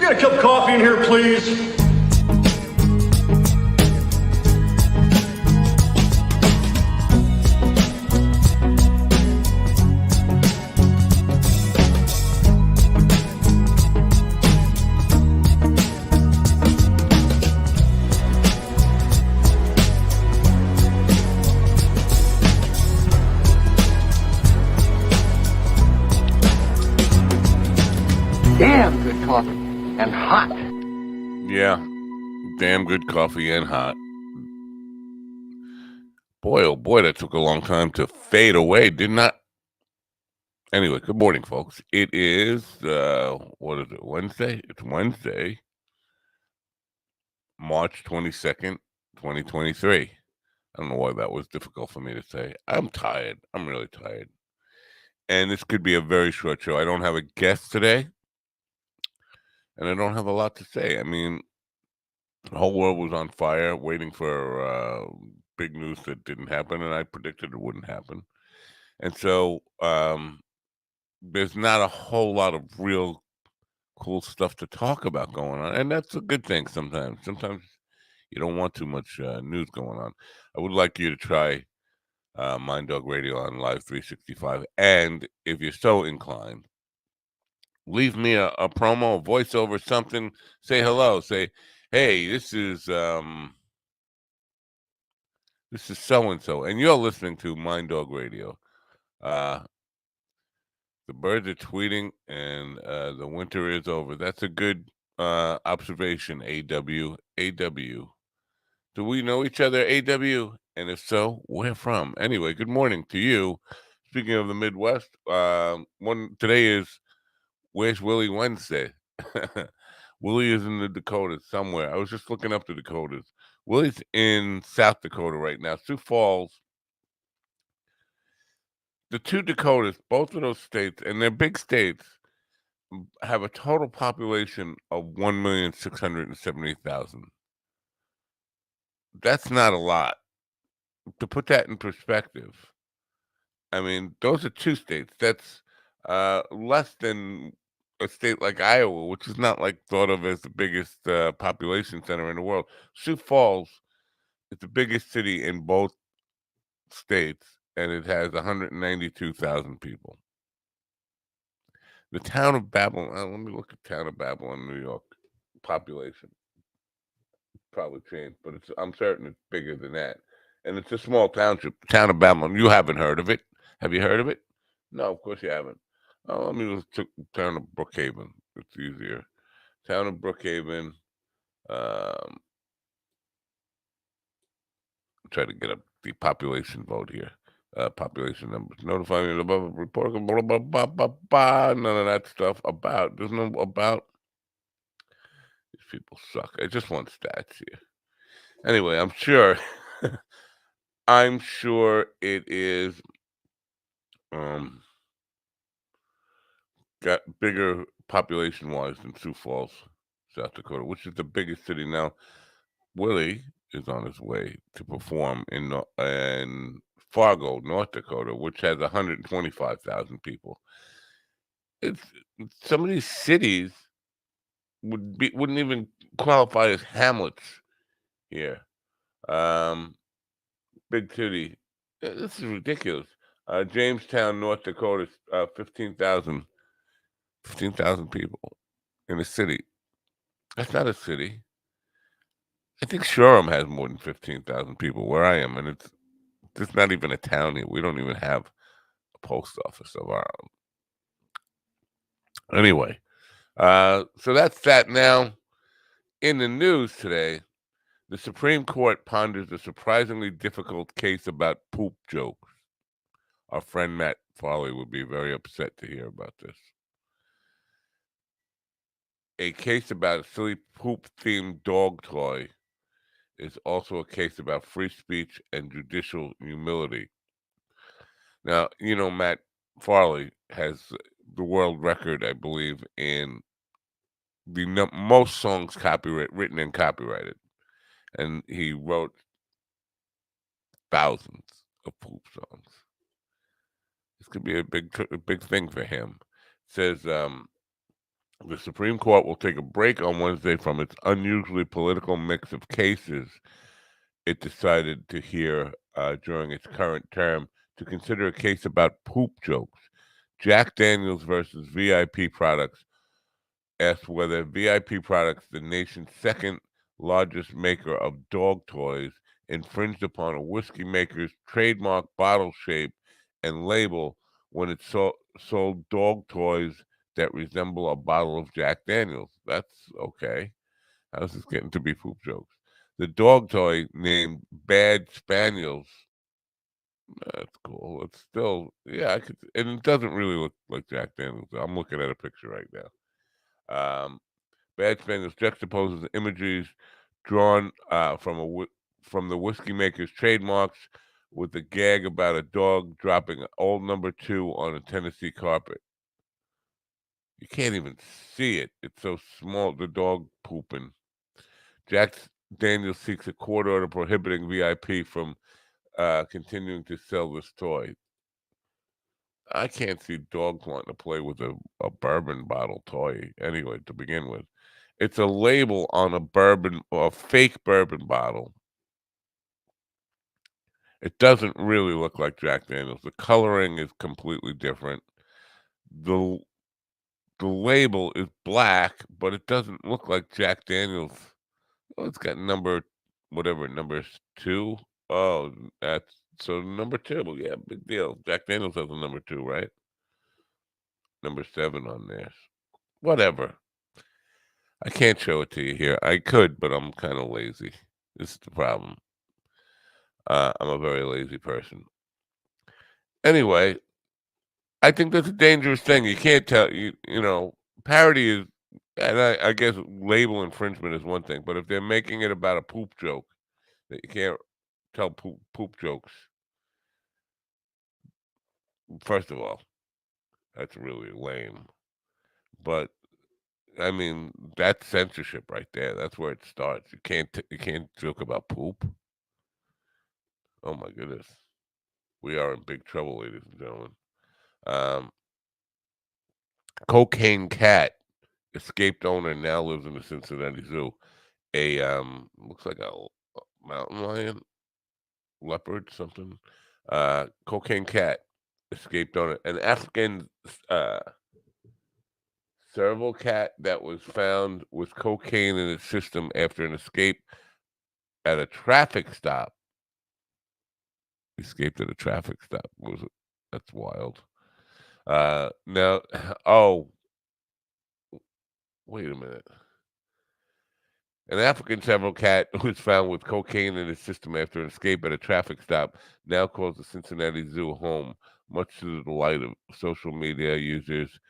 get a cup of coffee in here, please? Damn good coffee and hot. Yeah, damn good coffee and hot. Boy, oh boy, that took a long time to fade away, did not. Anyway, good morning, folks. It is, what is it, Wednesday? It's Wednesday, March 22nd, 2023. I don't know why that was difficult for me to say. I'm tired. I'm really tired. And this could be a very short show. I don't have a guest today, and I don't have a lot to say. I mean, the whole world was on fire waiting for big news that didn't happen, and I predicted it wouldn't happen. And so there's not a whole lot of real cool stuff to talk about going on, and that's a good thing sometimes. Sometimes you don't want too much news going on. I would like you to try Mind Dog Radio on Live 365, and if you're so inclined, leave me a promo, a voiceover, something. Say hello. Say, hey, this is so and so, and you're listening to Mind Dog Radio. The birds are tweeting, and the winter is over. That's a good observation. AW. Do we know each other? AW, and if so, where from? Anyway, good morning to you. Speaking of the Midwest, today is Where's Willie Wednesday. Willie is in the Dakotas somewhere. I was just looking up the Dakotas. Willie's in South Dakota right now. Sioux Falls. The two Dakotas, both of those states, and they're big states, have a total population of 1,670,000. That's not a lot. To put that in perspective, I mean, those are two states. That's less than a state like Iowa, which is not like thought of as the biggest population center in the world. Sioux Falls is the biggest city in both states, and it has 192,000 people. The town of Babylon, let me look at town of Babylon, New York, population. Probably changed, but I'm certain it's bigger than that. And it's a small township, town of Babylon. You haven't heard of it. Have you heard of it? No, of course you haven't. Oh, let me just took town of Brookhaven. It's easier. Town of Brookhaven. Try to get up the population vote here. Population numbers. Notify me about report. Blah, blah, blah, blah, blah. None of that stuff about. There's no about. These people suck. I just want stats here. Anyway, I'm sure. I'm sure it is. Got bigger population-wise than Sioux Falls, South Dakota, which is the biggest city now. Willie is on his way to perform in Fargo, North Dakota, which has 125,000 people. It's some of these cities wouldn't even qualify as hamlets here. Big city. This is ridiculous. Jamestown, North Dakota, 15,000 people in a city. That's not a city. I think Shoreham has more than 15,000 people where I am, and it's not even a town here. We don't even have a post office of our own. Anyway, so that's that. Now, in the news today, the Supreme Court ponders a surprisingly difficult case about poop jokes. Our friend Matt Farley would be very upset to hear about this. A case about a silly poop-themed dog toy is also a case about free speech and judicial humility. Now, Matt Farley has the world record, I believe, in the most songs written and copyrighted. And he wrote thousands of poop songs. This could be a big thing for him. It says The Supreme Court will take a break on Wednesday from its unusually political mix of cases it decided to hear during its current term to consider a case about poop jokes. Jack Daniels versus VIP Products asked whether VIP Products, the nation's second largest maker of dog toys, infringed upon a whiskey maker's trademark bottle shape and label when it sold dog toys that resemble a bottle of Jack Daniels. That's okay. How's this getting to be poop jokes? The dog toy named Bad Spaniels. That's cool. It's still, yeah, I could, and it doesn't really look like Jack Daniels. I'm looking at a picture right now. Bad Spaniels juxtaposes images drawn from the whiskey maker's trademarks with the gag about a dog dropping old number 2 on a Tennessee carpet. You can't even see it. It's so small. The dog pooping. Jack Daniels seeks a court order prohibiting VIP from continuing to sell this toy. I can't see dogs wanting to play with a bourbon bottle toy anyway to begin with. It's a label on a bourbon or a fake bourbon bottle. It doesn't really look like Jack Daniels. The coloring is completely different. The the label is black, but it doesn't look like Jack Daniels. Oh, it's got number 2. Oh, that's so number 2. Yeah, big deal. Jack Daniels has a number 2, right? Number 7 on there. Whatever. I can't show it to you here. I could, but I'm kind of lazy. This is the problem. I'm a very lazy person. Anyway, I think that's a dangerous thing. You can't tell parody is, and I guess label infringement is one thing, but if they're making it about a poop joke, that you can't tell poop jokes. First of all, that's really lame. But I mean, that's censorship right there. That's where it starts. You can't joke about poop. Oh my goodness, we are in big trouble, ladies and gentlemen. Um, Cocaine Cat escaped owner now lives in the Cincinnati Zoo. A looks like a mountain lion, leopard, something. Cocaine Cat escaped owner. An African uh serval cat that was found with cocaine in its system after an escape at a traffic stop. Escaped at a traffic stop. That's wild. Now, oh, wait a minute. An African serval cat who was found with cocaine in his system after an escape at a traffic stop now calls the Cincinnati Zoo home, much to the delight of social media users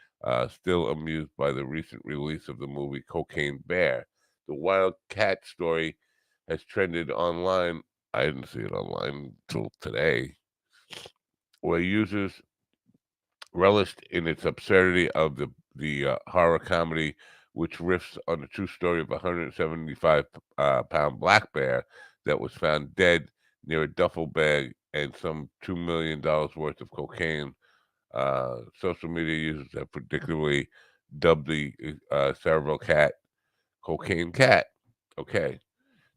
still amused by the recent release of the movie Cocaine Bear. The wild cat story has trended online. I didn't see it online until today, where users relished in its absurdity of the horror comedy, which riffs on the true story of a 175 pound black bear that was found dead near a duffel bag and some $2 million worth of cocaine. Social media users have predictably dubbed the cerebral cat Cocaine Cat. Okay.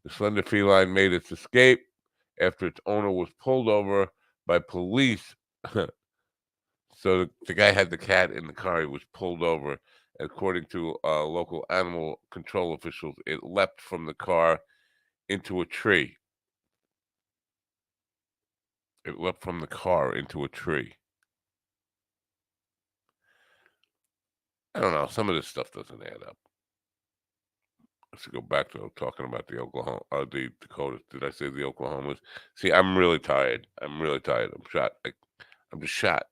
The slender feline made its escape after its owner was pulled over by police. So the guy had the cat in the car. He was pulled over. According to local animal control officials, it leapt from the car into a tree. It leapt from the car into a tree. I don't know. Some of this stuff doesn't add up. Let's go back to talking about the the Dakotas. Did I say the Oklahomas? See, I'm really tired. I'm really tired. I'm shot. I'm just shot.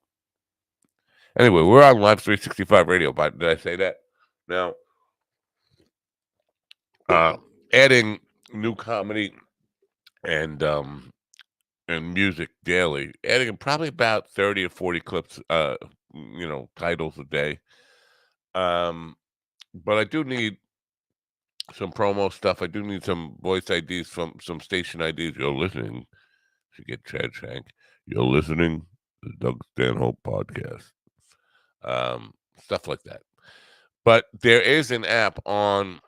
Anyway, we're on Live 365 Radio. But did I say that? Now, adding new comedy and music daily, adding probably about 30 or 40 clips, titles a day. But I do need some promo stuff. I do need some voice IDs from some station IDs. You're listening. If you get Chad Shank, you're listening to the Doug Stanhope podcast. Stuff like that. But there is an app on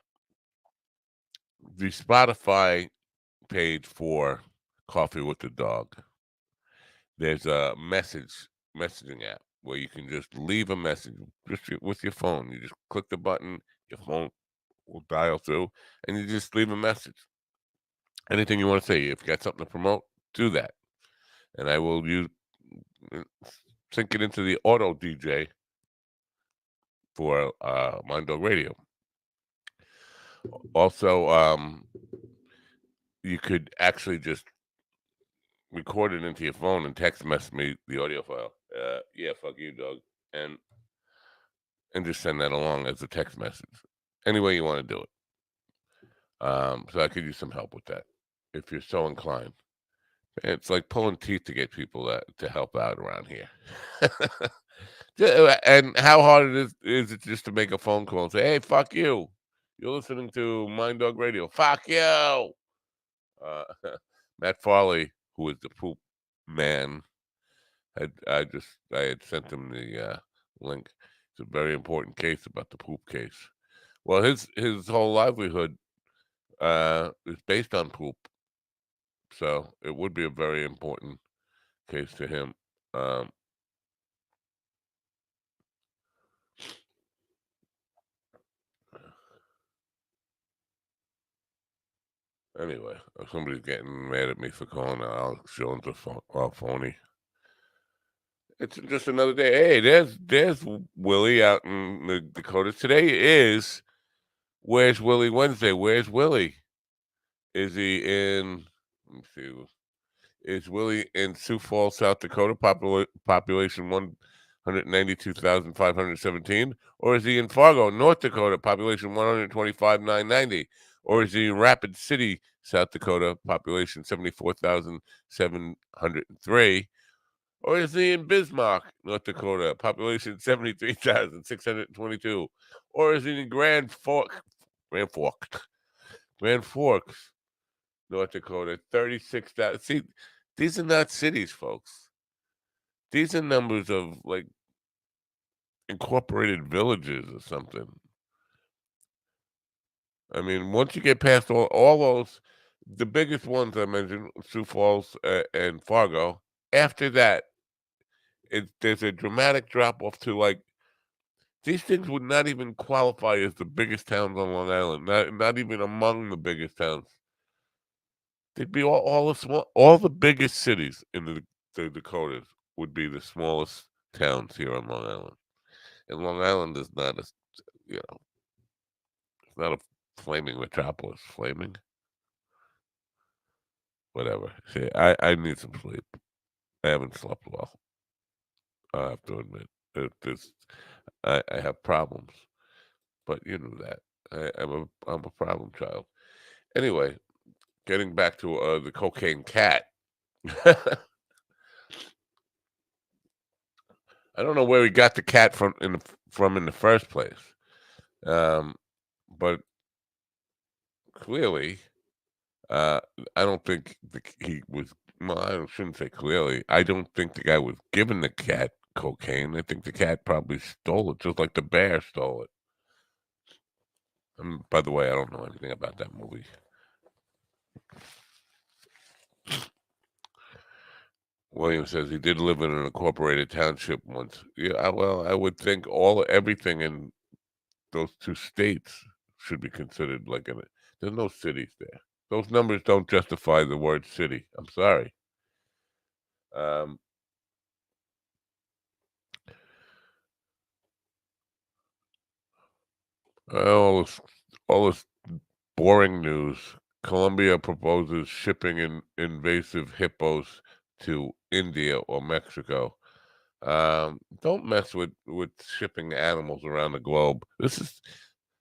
the Spotify page for Coffee with the Dog. There's a messaging app where you can just leave a message with your phone. You just click the button, your phone will dial through, and you just leave a message. Anything you want to say. If you got something to promote, do that. And I will sync it into the auto DJ for Mind Dog Radio. Also, you could actually just record it into your phone and text message me the audio file. Yeah, fuck you, dog, and just send that along as a text message. Any way you want to do it. So I could use some help with that if you're so inclined. It's like pulling teeth to get people to help out around here. And how hard is it just to make a phone call and say, "Hey, fuck you! You're listening to Mind Dog Radio. Fuck you!" Matt Farley, who is the poop man, I had sent him the link. It's a very important case about the poop case. Well, his whole livelihood is based on poop, so it would be a very important case to him. Anyway, somebody's getting mad at me for calling Alex Jones a phony. It's just another day. Hey, there's Willie out in the Dakotas. Today is Where's Willie Wednesday? Where's Willie? Is he in? Let me see. Is Willie in Sioux Falls, South Dakota? Population 192,517, or is he in Fargo, North Dakota? Population 125,990, or is he in Rapid City, South Dakota? Population 74,703. Or is he in Bismarck, North Dakota? Population 73,622. Or is he in Grand Forks, North Dakota? 36,000. See, these are not cities, folks. These are numbers of like incorporated villages or something. I mean, once you get past all those, the biggest ones I mentioned, Sioux Falls and Fargo. After that, there's a dramatic drop off to like these things would not even qualify as the biggest towns on Long Island. Not even among the biggest towns. They'd be all the biggest cities in the Dakotas would be the smallest towns here on Long Island. And Long Island is not it's not a flaming metropolis. Flaming, whatever. See, I need some sleep. I haven't slept well. I have to admit, I have problems, but you know that I'm a problem child. Anyway, getting back to the cocaine cat. I don't know where he got the cat from in the first place, but clearly, I don't think he was. Well, I shouldn't say clearly. I don't think the guy was giving the cat cocaine. I think the cat probably stole it, just like the bear stole it. By the way, I don't know anything about that movie. William says he did live in an incorporated township once. Yeah, well, I would think everything in those two states should be considered like there's no cities there. Those numbers don't justify the word city. I'm sorry. Um, all this boring news. Colombia proposes shipping invasive hippos to India or Mexico. Don't mess with shipping animals around the globe. This is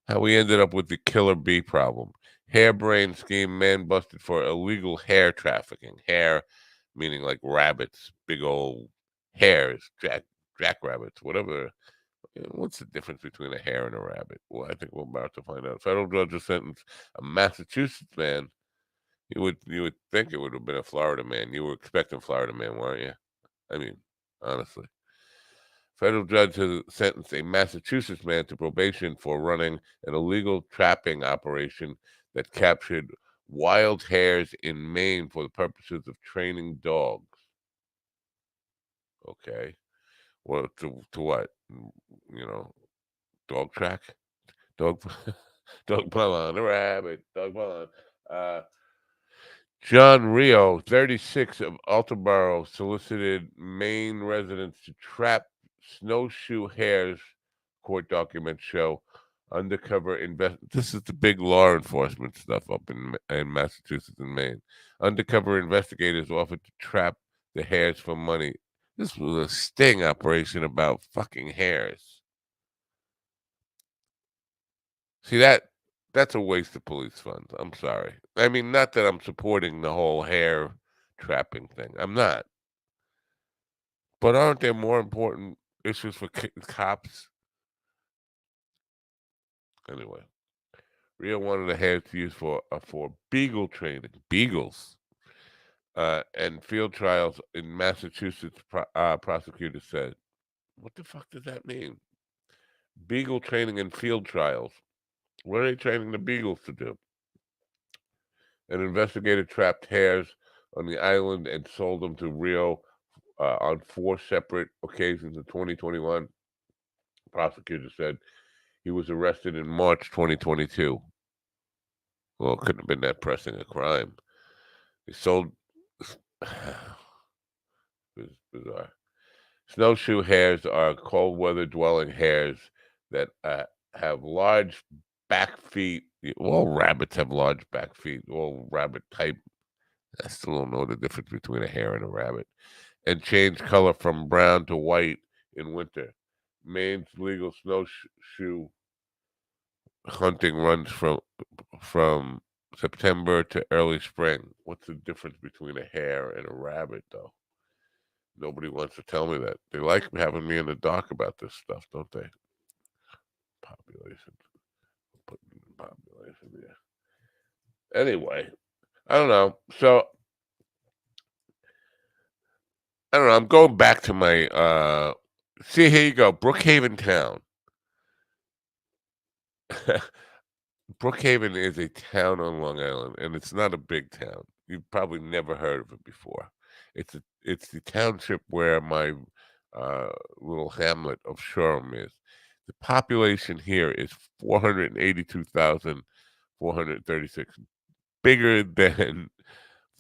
how we ended up with the killer bee problem. Harebrained scheme, man busted for illegal hare trafficking. Hare meaning like rabbits, big old hares, jackrabbits, whatever. What's the difference between a hare and a rabbit? Well, I think we're about to find out. Federal judge has sentenced a Massachusetts man. You would think it would have been a Florida man. You were expecting Florida man, weren't you? I mean, honestly. Federal judge has sentenced a Massachusetts man to probation for running an illegal trapping operation that captured wild hares in Maine for the purposes of training dogs. Okay. Well, to what? You know, dog track? Dog dog pull on a rabbit. Dog pull on. John Rio, 36 of Altaboro, solicited Maine residents to trap snowshoe hares, court documents show. This is the big law enforcement stuff up in Massachusetts and Maine. Undercover investigators offered to trap the hares for money. This was a sting operation about fucking hares. See that's a waste of police funds. I'm sorry. I mean, not that I'm supporting the whole hair trapping thing. I'm not. But aren't there more important issues for cops? Anyway, Rio wanted the hares to use for beagle training, beagles, and field trials in Massachusetts. Prosecutors said, "What the fuck does that mean? Beagle training and field trials. What are they training the beagles to do?" An investigator trapped hares on the island and sold them to Rio on 4 separate occasions in 2021. Prosecutors said he was arrested in March 2022. Well, it couldn't have been that pressing a crime. He sold. It's bizarre. Snowshoe hares are cold weather dwelling hares that have large back feet. All rabbits have large back feet. All rabbit type. I still don't know the difference between a hare and a rabbit. And change color from brown to white in winter. Maine's legal snowshoe hunting runs from September to early spring. What's the difference between a hare and a rabbit, though? Nobody wants to tell me that. They like having me in the dark about this stuff, don't they? Population. Putting population, yeah. Anyway, I don't know. So I don't know. I'm going back to my see, here you go. Brookhaven Town. Brookhaven is a town on Long Island, and it's not a big town. You've probably never heard of it before. It's the township where my little hamlet of Shoreham is. The population here is 482,436, bigger than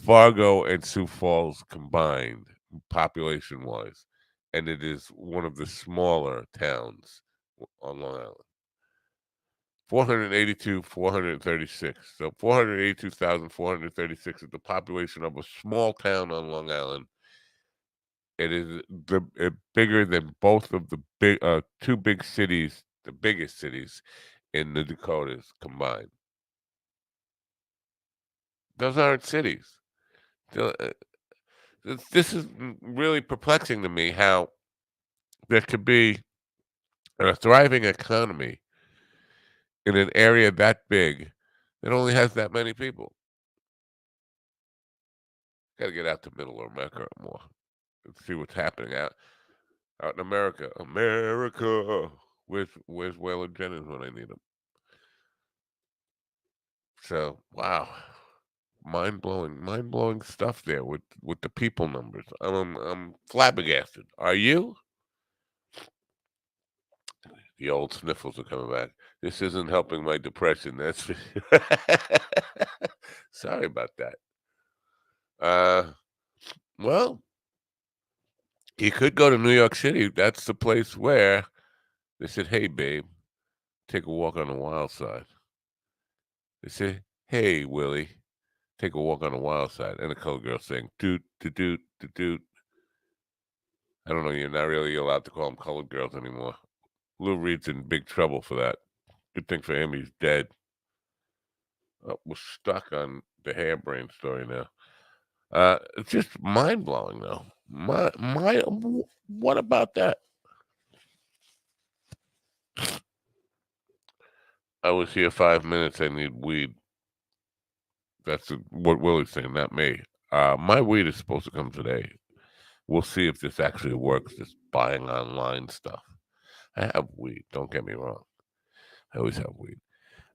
Fargo and Sioux Falls combined, population-wise, and it is one of the smaller towns on Long Island. 436. So 482,436 is the population of a small town on Long Island. It is bigger than both of the two big cities, the biggest cities in the Dakotas combined. Those aren't cities. This is really perplexing to me how there could be a thriving economy in an area that big that only has that many people. Got to get out to Middle America more and see what's happening out in America. America, where's Waylon Jennings when I need him? So wow, mind blowing stuff there with the people numbers. I'm flabbergasted. Are you? The old sniffles are coming back. This isn't helping my depression. That's sorry about that. Well, you could go to New York City. That's the place where they said, "Hey, babe, take a walk on the wild side." They said, "Hey, Willie, take a walk on the wild side." And the colored girl saying, "Doot, doot, doot, doot, doot." I don't know. You're not really allowed to call them colored girls anymore. Lou Reed's in big trouble for that. Good thing for him, he's dead. Oh, we're stuck on the harebrain story now. It's just mind blowing, though. What about that? I was here 5 minutes. I need weed. That's what Willie's saying, not me. My weed is supposed to come today. We'll see if this actually works, this buying online stuff. I have weed, don't get me wrong. I always have weed.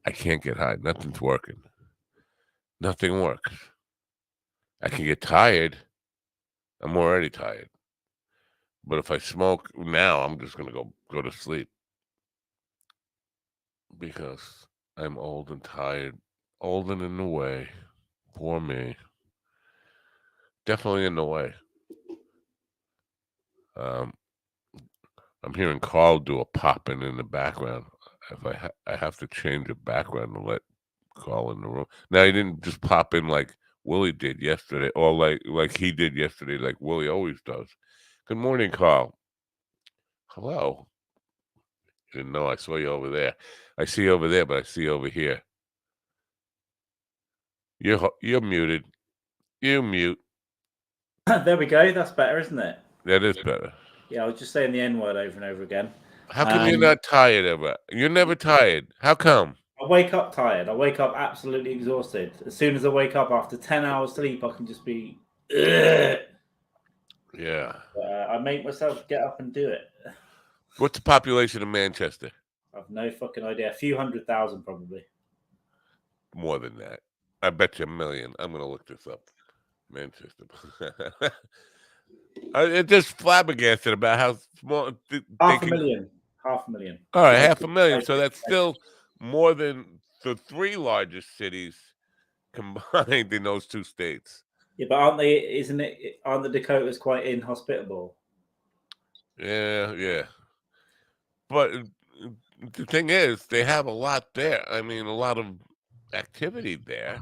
I can't get high. Nothing's working. Nothing works. I can get tired. I'm already tired. But if I smoke now, I'm just going to go to sleep. Because I'm old and tired. Old and in the way. Poor me. Definitely in the way. I'm hearing Carl do a popping in the background. If I have to change the background to let Carl in the room. Now he didn't just pop in like Willie did yesterday, or like he did yesterday, like Willie always does. Good morning, Carl. Hello. Didn't know I saw you over there. I see you over there, but I see you over here. You're muted. You mute. There we go. That's better, isn't it? That is better. Yeah, I was just saying the N word over and over again. How come you're not tired ever? You're never tired. How come? I wake up tired. I wake up absolutely exhausted. As soon as I wake up after 10 hours sleep, I can just be. Ugh. Yeah. I make myself get up and do it. What's the population of Manchester? I've no fucking idea. A few 100,000 probably. More than that. I bet you 1 million. I'm going to look this up. Manchester. It's just flabbergasted about how small. Half a million. All right, 500,000. So that's still more than the 3 largest cities combined in those 2 states. Yeah, but aren't the Dakotas quite inhospitable? Yeah. But the thing is, they have a lot there. I mean, a lot of activity there.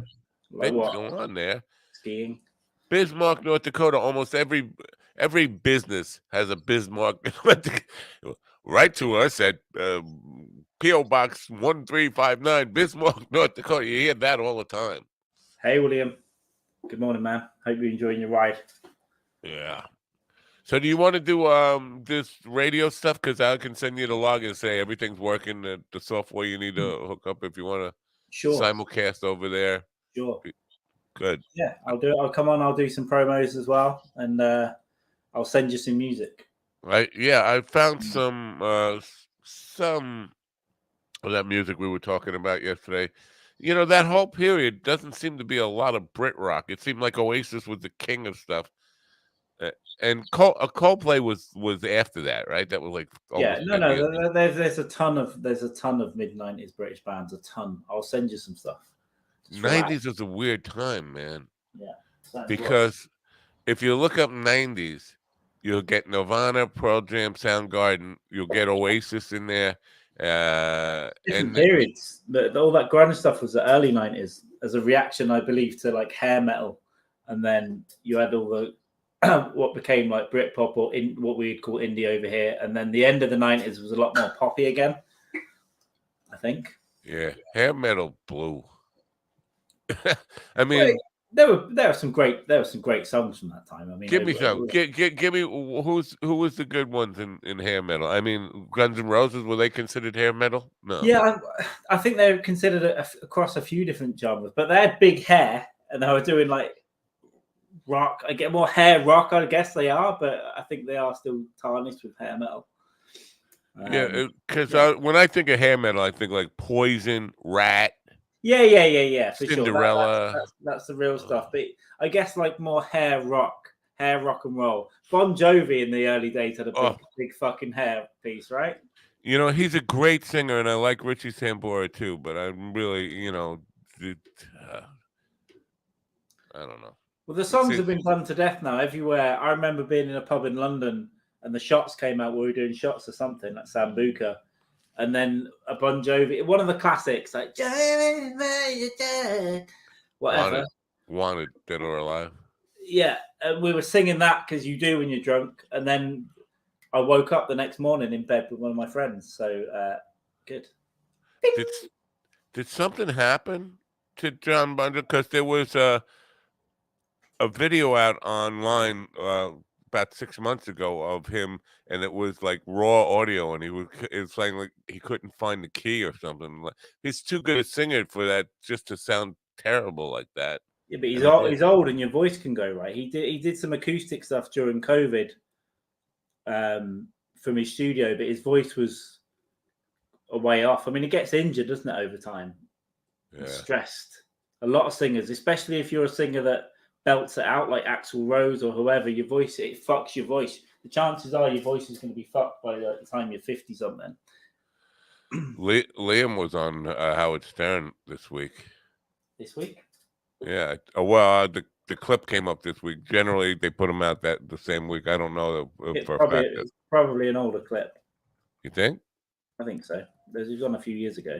Like Things what? going on there. Skiing. Bismarck, North Dakota. Almost every business has a Bismarck. Write to us at P.O. Box 1359, Bismarck, North Dakota. You hear that all the time. Hey, William. Good morning, man. Hope you're enjoying your ride. Yeah. So do you want to do this radio stuff? Because I can send you the log and say everything's working, the software you need to hook up if you want to simulcast over there. Sure. Good. Yeah, I'll do it. I'll come on. I'll do some promos as well, and I'll send you some music. Right? Yeah, I found some of that music we were talking about yesterday. You know, that whole period doesn't seem to be a lot of Brit rock. It seemed like Oasis was the king of stuff. And Coldplay was after that, right? That was like There's a ton of mid-90s British bands. A ton. I'll send you some stuff. 90s is a weird time, man. Yeah. Because if you look up 90s, you'll get Nirvana, Pearl Jam, Soundgarden. You'll get Oasis in there. Different periods. All that grunge stuff was the early 90s as a reaction, I believe, to like hair metal, and then you had all the what became like Britpop or what we'd call indie over here, and then the end of the 90s was a lot more poppy again, I think. Yeah, hair metal blew. I mean, there were some great songs from that time. I mean, give me some. Give me who was the good ones in hair metal? I mean, Guns N' Roses, were they considered hair metal? No. Yeah, I think they're considered across a few different genres, but they had big hair and they were doing like rock. I get more hair rock, I guess they are, but I think they are still tarnished with hair metal. Because when I think of hair metal, I think like Poison, Rat. Yeah. For Cinderella. Sure. That's the real stuff. But I guess like more hair rock and roll. Bon Jovi in the early days had a big fucking hair piece, right? You know, he's a great singer, and I like Richie Sambora too. But I'm really, I don't know. Well, the songs have been done to death now everywhere. I remember being in a pub in London, and the shots came out. We were doing shots or something like Sambuca. And then a Bon Jovi, one of the classics, like whatever. Wanted, Dead or Alive. Yeah, and we were singing that because you do when you're drunk. And then I woke up the next morning in bed with one of my friends. So good. Did something happen to John Bon Jovi? Because there was a video out online about 6 months ago of him, and it was like raw audio, and it's saying like he couldn't find the key or something. He's too good a singer for that just to sound terrible like that. Yeah, but he's old, and your voice can go, right. He did some acoustic stuff during COVID, from his studio, but his voice was a way off. I mean, it gets injured, doesn't it, over time? Yeah. Stressed. A lot of singers, especially if you're a singer that belts it out like Axl Rose or whoever, it fucks your voice. The chances are your voice is going to be fucked by the time you're 50 something. Liam was on Howard Stern this week. This week? Yeah. Well, the clip came up this week. Generally, they put them out the same week. I don't know for a fact. It's probably an older clip. You think? I think so. He was on a few years ago.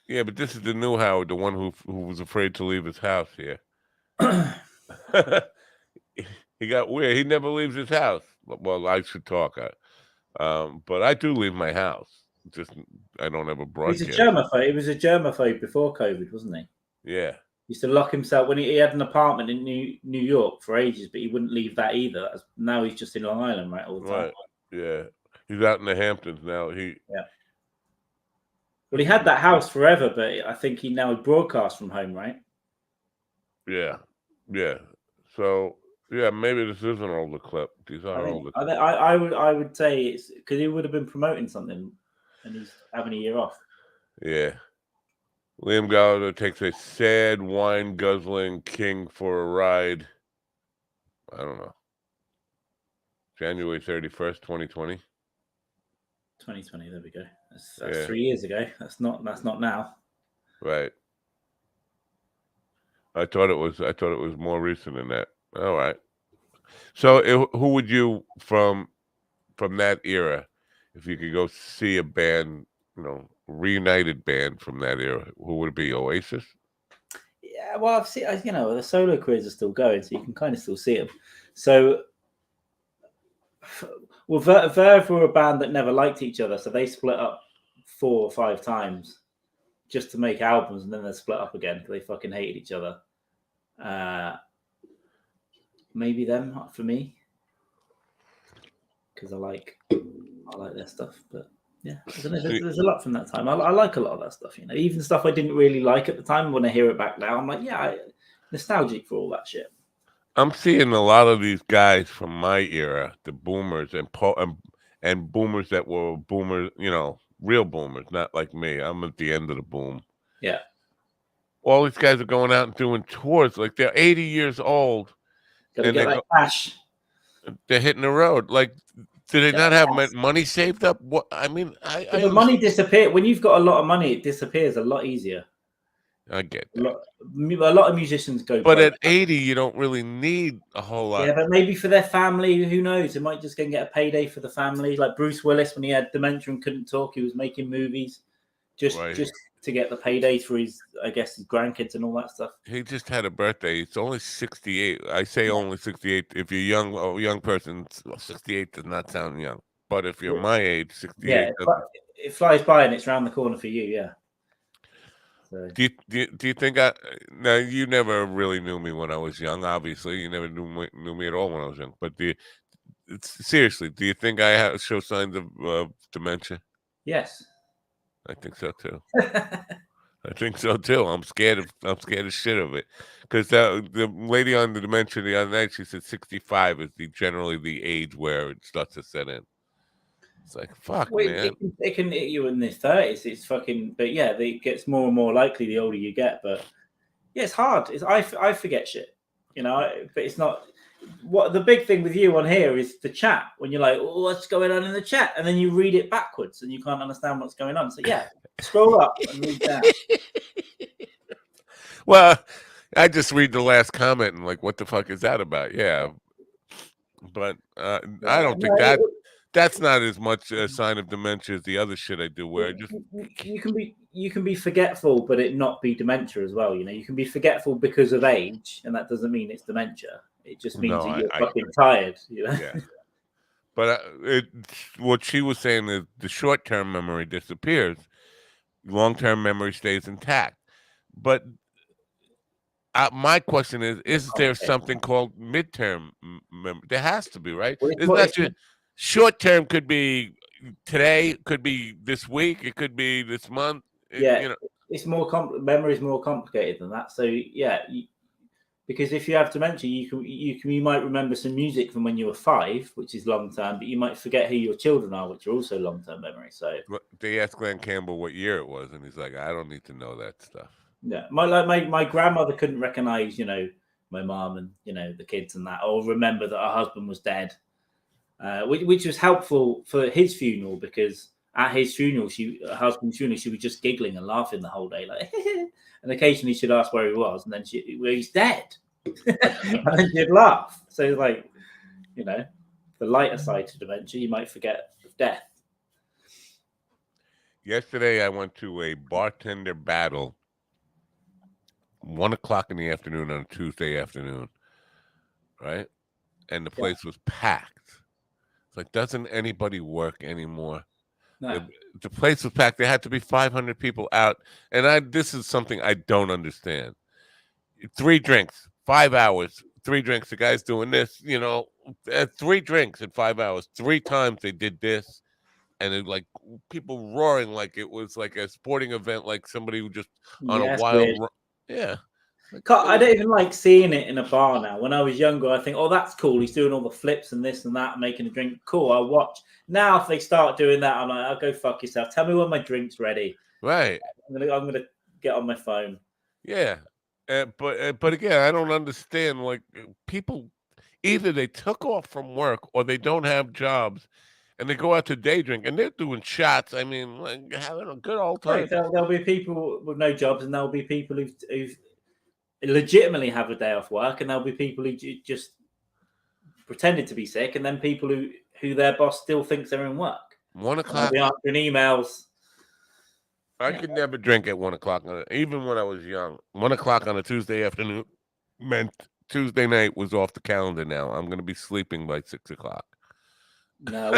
Yeah, but this is the new Howard, the one who was afraid to leave his house here. He got weird. He never leaves his house. Well, I should talk. But I do leave my house. Just I don't ever broadcast. He's a germaphobe. He was a germaphobe before COVID, wasn't he? Yeah. He used to lock himself when he had an apartment in New York for ages, but he wouldn't leave that either. Now he's just in Long Island, right, all the time. Right. Yeah. He's out in the Hamptons now. Yeah. Well, he had that house forever, but I think he now broadcasts from home, right? Yeah. Yeah. So yeah, maybe this is an older clip. These are older clips. I would say it's because he would have been promoting something, and he's having a year off. Yeah. Liam Gallagher takes a sad wine guzzling king for a ride. I don't know. January 31st, 2020. 2020. There we go. That's 3 years ago. That's not now. Right. I thought it was more recent than that. All right. So who would you from that era, if you could go see a band, reunited band from that era, who would it be? Oasis? Yeah, well, I've seen, the solo careers are still going, so you can kind of still see them. So, well, Verve were a band that never liked each other, so they split up 4 or 5 times just to make albums, and then they split up again because they fucking hated each other. Maybe them for me, because I like their stuff, but. Yeah, I don't know. There's a lot from that time. I like a lot of that stuff, even stuff I didn't really like at the time. When I hear it back now, I'm like, nostalgic for all that shit. I'm seeing a lot of these guys from my era, the boomers and boomers that were boomers, real boomers, not like me. I'm at the end of the boom. Yeah. All these guys are going out and doing tours. Like they're 80 years old. Gotta get that cash. They're hitting the road. Like, do they not have money saved up? What I mean, the money disappears when you've got a lot of money. It disappears a lot easier. I get that. A lot of musicians go. But at 80, you don't really need a whole lot. Yeah, but maybe for their family, who knows? They might just go and get a payday for the family. Like Bruce Willis, when he had dementia and couldn't talk, he was making movies just to get the payday for his grandkids and all that stuff. He just had a birthday. It's only 68. I say only 68. If you're a young person, 68 does not sound young. But if you're my age, 68. Yeah, it flies by and it's around the corner for you. Yeah. So. Do you think now you never really knew me when I was young? Obviously, you never knew me at all when I was young. But seriously, do you think I show signs of dementia? Yes. I think so too. I think so too. I'm scared of shit of it, because the lady on the dementia the other night, she said 65 is generally the age where it starts to set in. It's like fuck, man. It can hit you in the 30s. It's fucking, but yeah, it gets more and more likely the older you get. But yeah, it's hard. I forget shit, but it's not. What the big thing with you on here is the chat. When you're like, oh, what's going on in the chat? And then you read it backwards and you can't understand what's going on. So yeah, scroll up and read down. Well, I just read the last comment and like, what the fuck is that about? Yeah. But I don't think that's not as much a sign of dementia as the other shit I do, where you can be forgetful, but it not be dementia as well. You can be forgetful because of age, and that doesn't mean it's dementia. It just means that you're fucking tired. Yeah. But what she was saying is the short-term memory disappears, long-term memory stays intact. But my question is there something called midterm memory? There has to be, right? Short-term could be today, could be this week, it could be this month. it's more memory is more complicated than that. So yeah, because if you have dementia, you might remember some music from when you were 5, which is long term, but you might forget who your children are, which are also long term memory. So they asked Glenn Campbell what year it was, and he's like, I don't need to know that stuff. Yeah, my grandmother couldn't recognize, my mom and the kids and that, or remember that her husband was dead, which was helpful for his funeral, because at his funeral, her husband's funeral, she was just giggling and laughing the whole day, like, and occasionally she'd ask where he was, and then well, he's dead, and then she'd laugh. So like, the lighter side to dementia, you might forget of death. Yesterday, I went to a bartender battle, 1:00 in the afternoon on a Tuesday afternoon, right? And the place was packed. It's like, doesn't anybody work anymore? No. The place was packed. There had to be 500 people out. And this is something I don't understand. 3 drinks, 5 hours, 3 drinks. The guy's doing this, 3 drinks in 5 hours. 3 times they did this. And it, like, people roaring like it was like a sporting event, like somebody who just on a wild yeah. I don't even like seeing it in a bar now. When I was younger, I think, oh, that's cool. He's doing all the flips and this and that, making a drink. Cool, I'll watch. Now, if they start doing that, I'm like, I'll go fuck yourself. Tell me when my drink's ready. Right. I'm gonna get on my phone. Yeah. But again, I don't understand. Like, people, either they took off from work or they don't have jobs, and they go out to day drink, and they're doing shots. I mean, like, having a good old time. Right, there'll be people with no jobs, and there'll be people who've legitimately have a day off work, and there'll be people who just pretended to be sick, and then people who their boss still thinks they're in work. 1:00. I'll be answering emails. I could never drink at 1:00, even when I was young. 1:00 on a Tuesday afternoon meant Tuesday night was off the calendar. Now I'm going to be sleeping by 6:00. No,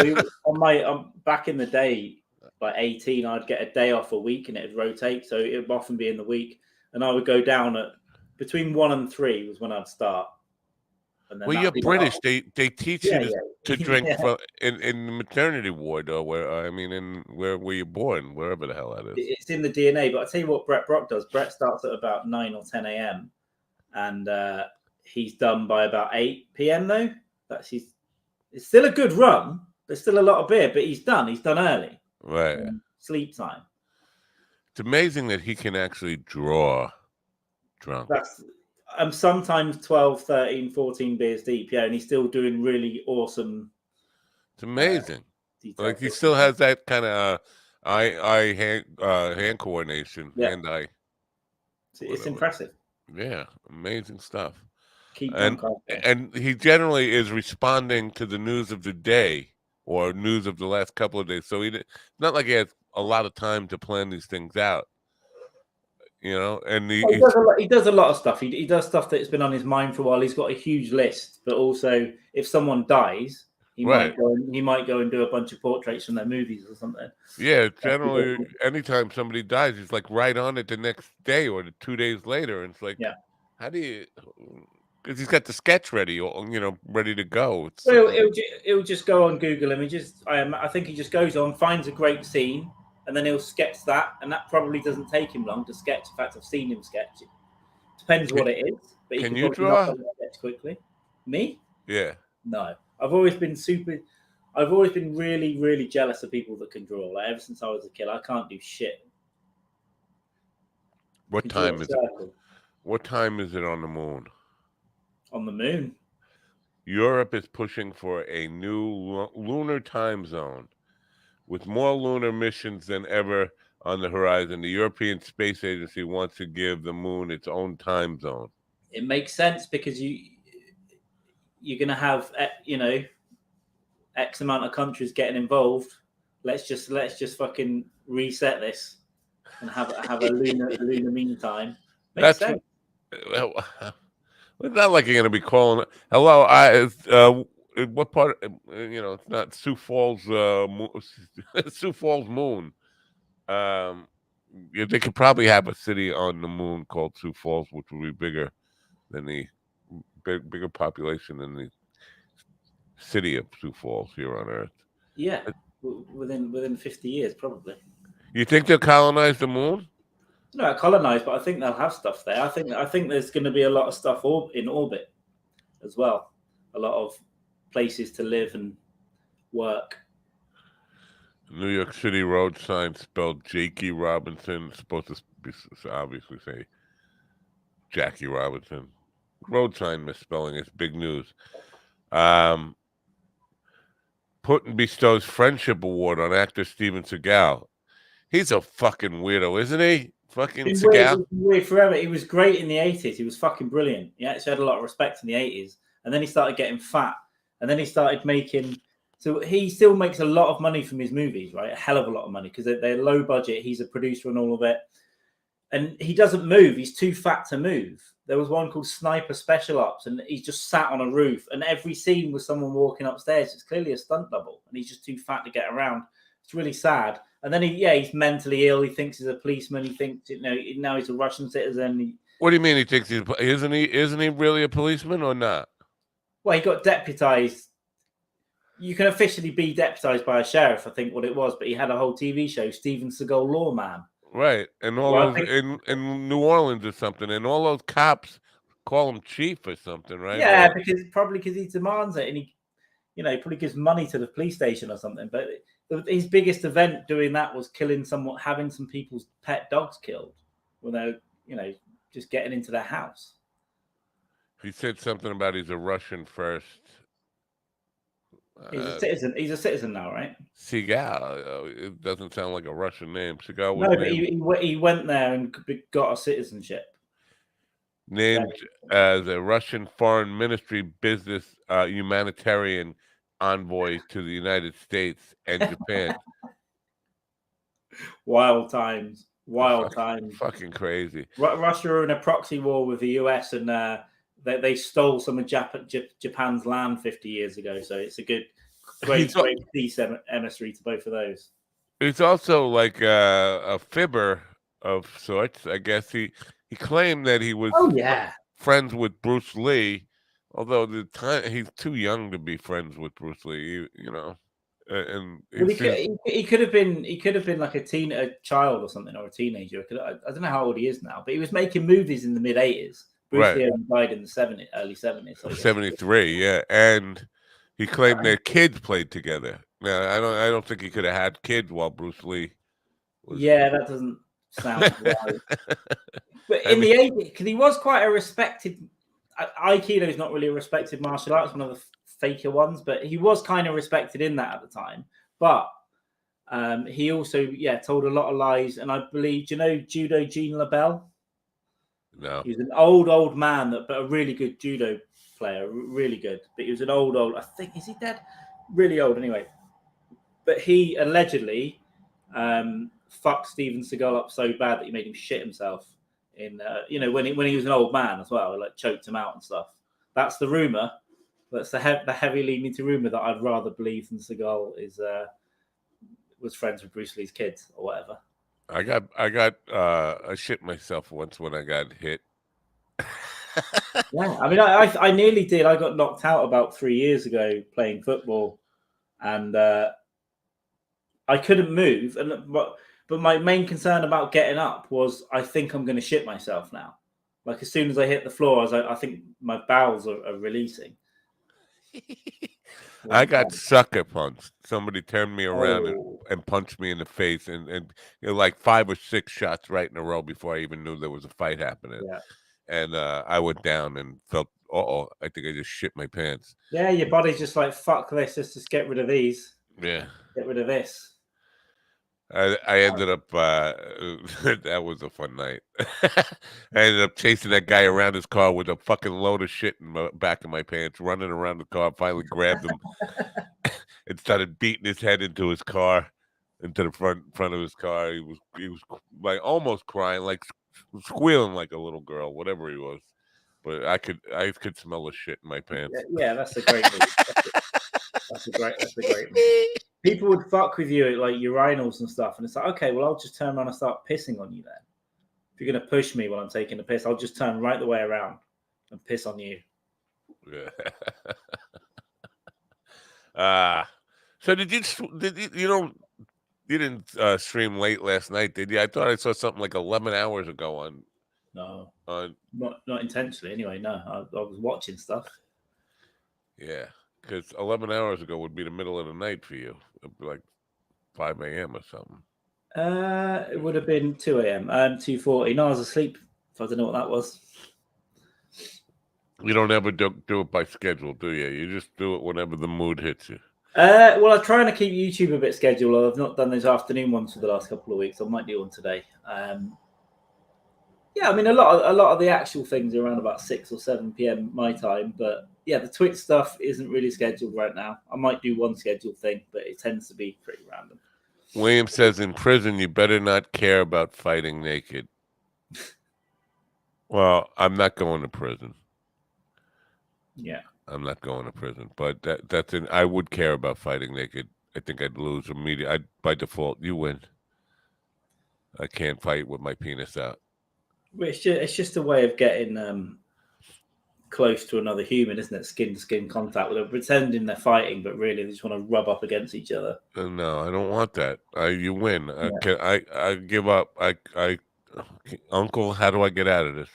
back in the day, by 18, I'd get a day off a week, and it'd rotate, so it would often be in the week, and I would go down at between 1 and 3 was when I'd start. And then well, you're British. They teach you to drink in the maternity ward, or where you're born, wherever the hell that is. It's in the DNA. But I tell you what, Brett Brock does. Brett starts at about 9 or 10 a.m. and he's done by about 8 p.m. though. It's still a good run. There's still a lot of beer, but he's done. He's done early. Right. Sleep time. It's amazing that he can actually draw drunk. I'm sometimes 12, 13, 14 beers deep, and he's still doing really awesome. It's amazing. Like, he still has that kind of hand coordination, hand-eye. It's impressive. Yeah, amazing stuff. And he generally is responding to the news of the day or news of the last couple of days. So it's not like he has a lot of time to plan these things out. And he does a lot of stuff. He does stuff that's been on his mind for a while. He's got a huge list, but also if someone dies, he might go and do a bunch of portraits from their movies or something. Yeah, generally, anytime somebody dies, he's like right on it the next day or 2 days later, and it's like, how do you? Because he's got the sketch ready, ready to go. It'll just go on Google Images. I think he just goes on, finds a great scene, and then he'll sketch that, and that probably doesn't take him long to sketch. In fact, I've seen him sketch. It depends what it is, but can you draw? Sketch quickly. Me? Yeah. No, I've always been really, really jealous of people that can draw. Like, ever since I was a kid, I can't do shit. What time is it? What time is it on the moon? On the moon. Europe is pushing for a new lunar time zone. With more lunar missions than ever on the horizon, the European Space Agency wants to give the moon its own time zone. It makes sense because you're going to have, X amount of countries getting involved. Let's just fucking reset this and have a lunar meantime. Makes sense. It's not like you're going to be calling. Hello, what part? It's not Sioux Falls. Sioux Falls moon. They could probably have a city on the moon called Sioux Falls, which would be bigger than the bigger population than the city of Sioux Falls here on Earth. Yeah, within 50 years, probably. You think they'll colonize the moon? No, colonized, but I think they'll have stuff there. I think there's going to be a lot of stuff in orbit as well. A lot of places to live and work. New York City road sign spelled Jakey Robinson. Supposed to be, obviously say Jackie Robinson. Road sign misspelling. It's big news. Putin bestows Friendship Award on actor Steven Seagal. He's a fucking weirdo, isn't he? Fucking Seagal. Weird forever. He was great in the 80s. He was fucking brilliant. He actually had a lot of respect in the 80s. And then he started getting fat. And then he started making... So he still makes a lot of money from his movies, right? A hell of a lot of money because they're low budget. He's a producer and all of it. And he doesn't move. He's too fat to move. There was one called Sniper Special Ops, and he's just sat on a roof. And every scene was someone walking upstairs. It's clearly a stunt double, and he's just too fat to get around. It's really sad. And then he's mentally ill. He thinks he's a policeman. He thinks, now he's a Russian citizen. What do you mean he thinks isn't he really a policeman or not? Well, he got deputized. You can officially be deputized by a sheriff, I think what it was, but he had a whole TV show, Steven Seagal Lawman. Right, and all those in New Orleans or something, and all those cops call him chief or something, right? Yeah, because he demands it, and he probably gives money to the police station or something. But his biggest event doing that was having some people's pet dogs killed when they're just getting into their house. He said something about he's a Russian first. He's a citizen. He's a citizen now, right? Seagal. It doesn't sound like a Russian name. Seagal was but he went there and got a citizenship. Named as a Russian Foreign Ministry business humanitarian envoy to the United States and Japan. Wild times. Fucking crazy. Russia are in a proxy war with the US, and they stole some of Japan's land 50 years ago. So it's a great peace emissary to both of those. He's also like a fibber of sorts. I guess he claimed that he was friends with Bruce Lee, although he's too young to be friends with Bruce Lee. And he could have been like a child or something, or a teenager. I don't know how old he is now, but he was making movies in the mid 80s. Bruce Lee died in the early 70s. So 73, yeah, and he claimed their kids played together. Now I don't think he could have had kids while Bruce Lee was. Yeah, that doesn't sound right. But in the 80s, because he was quite a respected. Aikido is not really a respected martial arts, one of the faker ones, but he was kind of respected in that at the time. But he also told a lot of lies, and I believe, Judo Gene LaBelle? No, he was an old man, but a really good judo player, really good. But he was an old. I think, is he dead? Really old, anyway. But he allegedly fucked Steven Seagal up so bad that he made him shit himself. When he was an old man as well, like choked him out and stuff. That's the rumor. That's the heavy leaning to rumor that I'd rather believe than Seagal was friends with Bruce Lee's kids or whatever. I shit myself once when I got hit. Yeah, I mean, I nearly did. I got knocked out about 3 years ago playing football, and I couldn't move. But my main concern about getting up was I think I'm going to shit myself now. Like as soon as I hit the floor, I think my bowels are releasing. I got sucker punched. Somebody turned me around and punched me in the face, and like 5 or 6 shots right in a row before I even knew there was a fight happening. Yeah. And I went down and felt, I think I just shit my pants. Yeah, your body's just like, fuck this, let's just get rid of these. Yeah. Get rid of this. I ended up, that was a fun night. I ended up chasing that guy around his car with a fucking load of shit in the back of my pants, running around the car, finally grabbed him and started beating his head into his car, into the front of his car. He was like almost crying, like squealing like a little girl, whatever he was. But I could smell the shit in my pants. Yeah, that's a great movie. That's a great movie. People would fuck with you at like urinals and stuff, and it's like, okay, well, I'll just turn around and start pissing on you then. If you're gonna push me while I'm taking a piss, I'll just turn right the way around and piss on you. Yeah. So did you You didn't stream late last night, did you? I thought I saw something like 11 hours ago on. No, on not intentionally. Anyway, no, I was watching stuff. Yeah, because 11 hours ago would be the middle of the night for you. It'd be like 5 a.m. or something. It would have been 2 a.m. 2:40. No, I was asleep. I don't know what that was. You don't ever do it by schedule, do you? You just do it whenever the mood hits you. Well, I'm trying to keep YouTube a bit scheduled. I've not done those afternoon ones for the last couple of weeks. I might do one today. Yeah, I mean, a lot of the actual things are around about 6 or 7 p.m. my time. But yeah, the Twitch stuff isn't really scheduled right now. I might do one scheduled thing, but it tends to be pretty random. William says in prison, you better not care about fighting naked. Well, I'm not going to prison. Yeah. I'm not going to prison, but I would care about fighting naked. I think I'd lose immediately. By default, you win. I can't fight with my penis out. It's just a way of getting close to another human, isn't it? Skin to skin contact. They're pretending they're fighting, but really they just want to rub up against each other. No, I don't want that. You win. I give up. Uncle, how do I get out of this?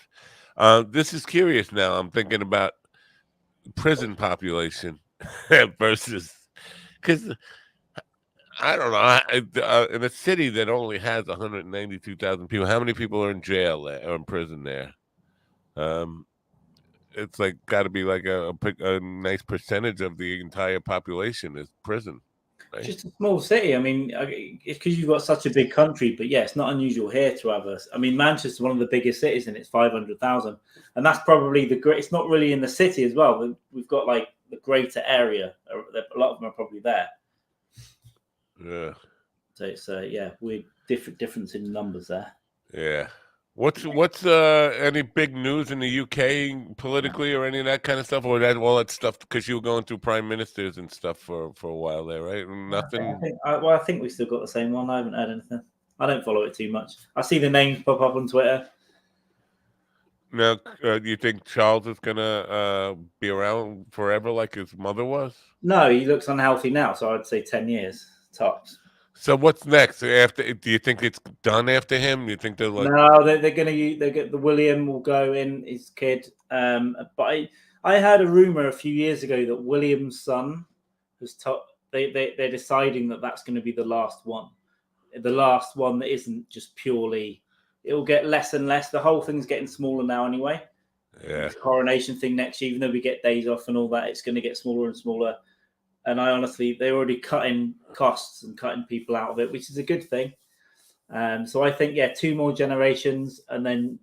This is curious now. I'm thinking about prison population versus, because I don't know. In a city that only has 192,000 people, how many people are in jail or in prison there? It's like got to be like a nice percentage of the entire population is prison. Right? It's just a small city. I mean, it's because you've got such a big country, but yeah, it's not unusual here to have us. I mean, Manchester's one of the biggest cities, and it's 500,000, and that's probably the great. It's not really in the city as well. We've got like the greater area. A lot of them are probably there. Yeah. So it's yeah, weird difference in numbers there. Yeah. What's any big news in the UK politically or any of that kind of stuff, or all that stuff because you were going through prime ministers and stuff for a while there, right? Nothing. I think we still got the same one. I haven't heard anything. I don't follow it too much. I see the names pop up on Twitter. Now, do you think Charles is gonna be around forever like his mother was? No, he looks unhealthy now, so I'd say 10 years tops. So what's next after? Do you think it's done after him? You think they're like? No, they're going to. They get the William will go in his kid. But I heard a rumor a few years ago that William's son has they're deciding that that's going to be the last one that isn't just purely. It will get less and less. The whole thing's getting smaller now anyway. Yeah. The coronation thing next year, even though we get days off and all that, it's going to get smaller and smaller. And I honestly, they're already cutting costs and cutting people out of it, which is a good thing. So I think, yeah, 2 more generations, and then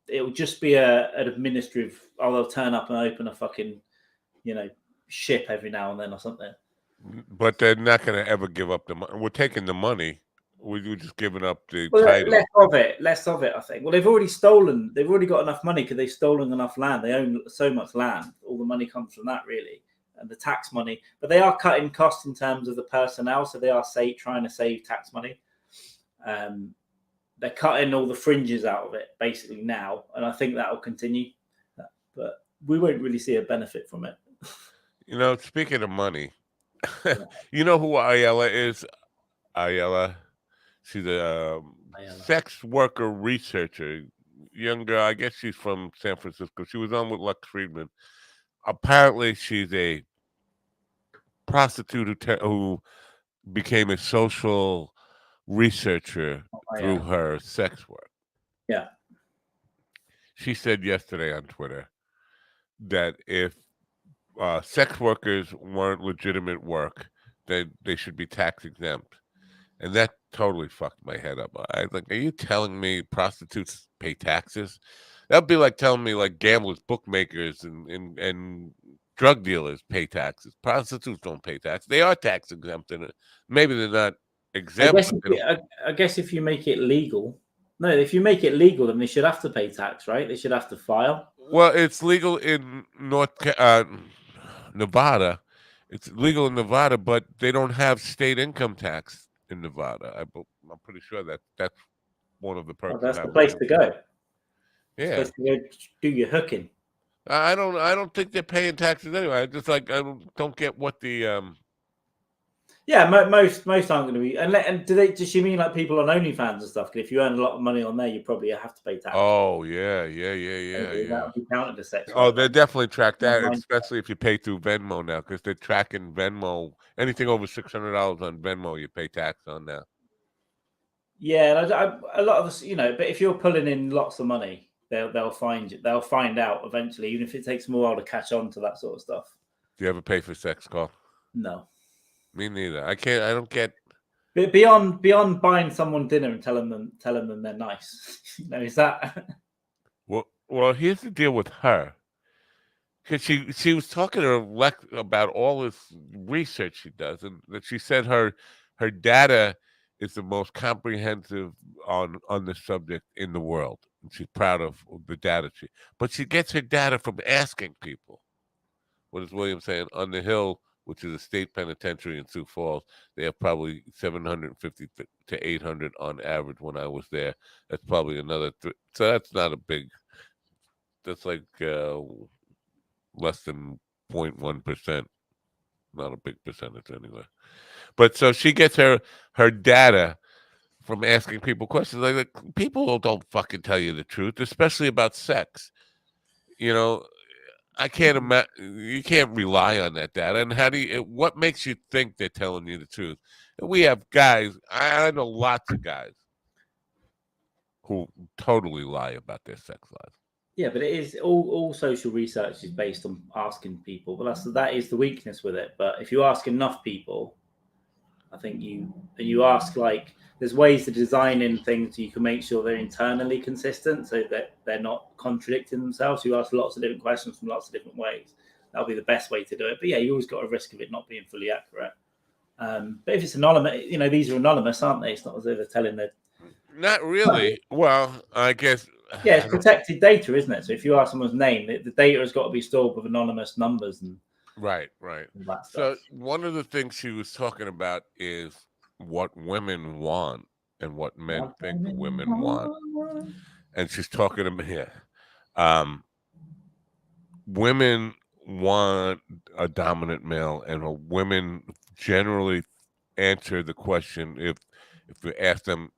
it'll just be an administrative. They'll turn up and open a fucking, ship every now and then or something. But they're not going to ever give up the money. We're taking the money. We're just giving up the title. Less of it, I think. Well, they've already stolen. They've already got enough money because they've stolen enough land. They own so much land. All the money comes from that, really. And the tax money, but they are cutting costs in terms of the personnel, so they are trying to save tax money. They're cutting all the fringes out of it basically now, and I think that will continue. But we won't really see a benefit from it. Speaking of money, you know who Ayala is? Ayala, she's a sex worker researcher, young girl. I guess she's from San Francisco. She was on with Lux Friedman. Apparently, she's a prostitute who became a social researcher through her sex work. Yeah. She said yesterday on Twitter that if sex workers weren't legitimate work, then they should be tax exempt. And that totally fucked my head up. I was like, are you telling me prostitutes pay taxes? That'd be like telling me like gamblers, bookmakers, and drug dealers pay taxes. Prostitutes don't pay taxes. They are tax exempt, and maybe they're not exempt. I guess if you make it legal, if you make it legal, then they should have to pay tax, right? They should have to file. Well, it's legal in Nevada. It's legal in Nevada, but they don't have state income tax in Nevada. I'm pretty sure that's one of the perks. That's the place to go. Yeah, supposed to go do your hooking. I don't think they're paying taxes anyway. I just I don't get what the Yeah, most aren't going to be. And does she mean like people on OnlyFans and stuff? Because if you earn a lot of money on there, you probably have to pay tax. Oh yeah. That would be counted as sex. Oh, they definitely track that, Online. especially if you pay through Venmo now, because they're tracking Venmo. Anything over $600 on Venmo, you pay tax on now. Yeah, and a lot of us, but if you're pulling in lots of money, they'll find you. They'll find out eventually, even if it takes them a while to catch on to that sort of stuff. Do you ever pay for sex, Carl? No. Me neither. I can't. I don't get. But beyond buying someone dinner and telling them they're nice, is that? Well, here's the deal with her. Because she was talking to her about all this research she does, and that she said her data is the most comprehensive on the subject in the world, and she's proud of the data but she gets her data from asking people. What is William saying? On the Hill, which is a state penitentiary in Sioux Falls, they have probably 750 to 800 on average. When I was there, that's probably another. So that's not a big. That's like less than 0.1%. Not a big percentage anyway. But so she gets her data from asking people questions. Like people don't fucking tell you the truth, especially about sex. I can't imagine. You can't rely on that data. And how do you? What makes you think they're telling you the truth? We have guys. I know lots of guys who totally lie about their sex lives. Yeah, but it is all social research is based on asking people. But that is the weakness with it. But if you ask enough people, I think you ask, like, there's ways to design in things so you can make sure they're internally consistent, so that they're not contradicting themselves. You ask lots of different questions from lots of different ways. That'll be the best way to do it. But yeah, you always got a risk of it not being fully accurate. But if it's anonymous, these are anonymous, aren't they? It's not as though they're telling the. Not really. Well, I guess. Yeah, it's protected data, isn't it? So if you ask someone's name, the data has got to be stored with anonymous numbers and. Right. So one of the things she was talking about is what women want and what men think women want. And she's talking to me here. Women want a dominant male, and women generally answer the question if you ask them,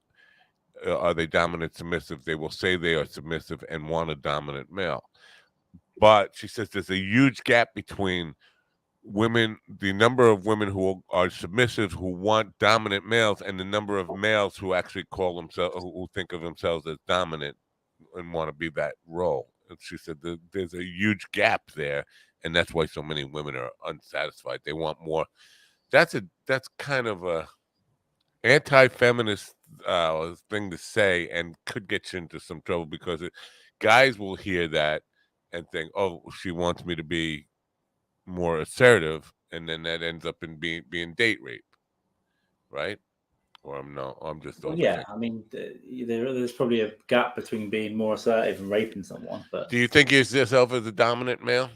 are they dominant, submissive? They will say they are submissive and want a dominant male. But she says there's a huge gap between women, the number of women who are submissive, who want dominant males, and the number of males who actually call themselves, who think of themselves as dominant and want to be that role. And she said there's a huge gap there, and that's why so many women are unsatisfied. They want more. That's kind of a anti-feminist thing to say, and could get you into some trouble, because guys will hear that and think, oh, she wants me to be more assertive, and then that ends up in being date rape, right? Or I'm just overthinking. Yeah, I mean, there's probably a gap between being more assertive and raping someone. But do you think of yourself as a dominant male,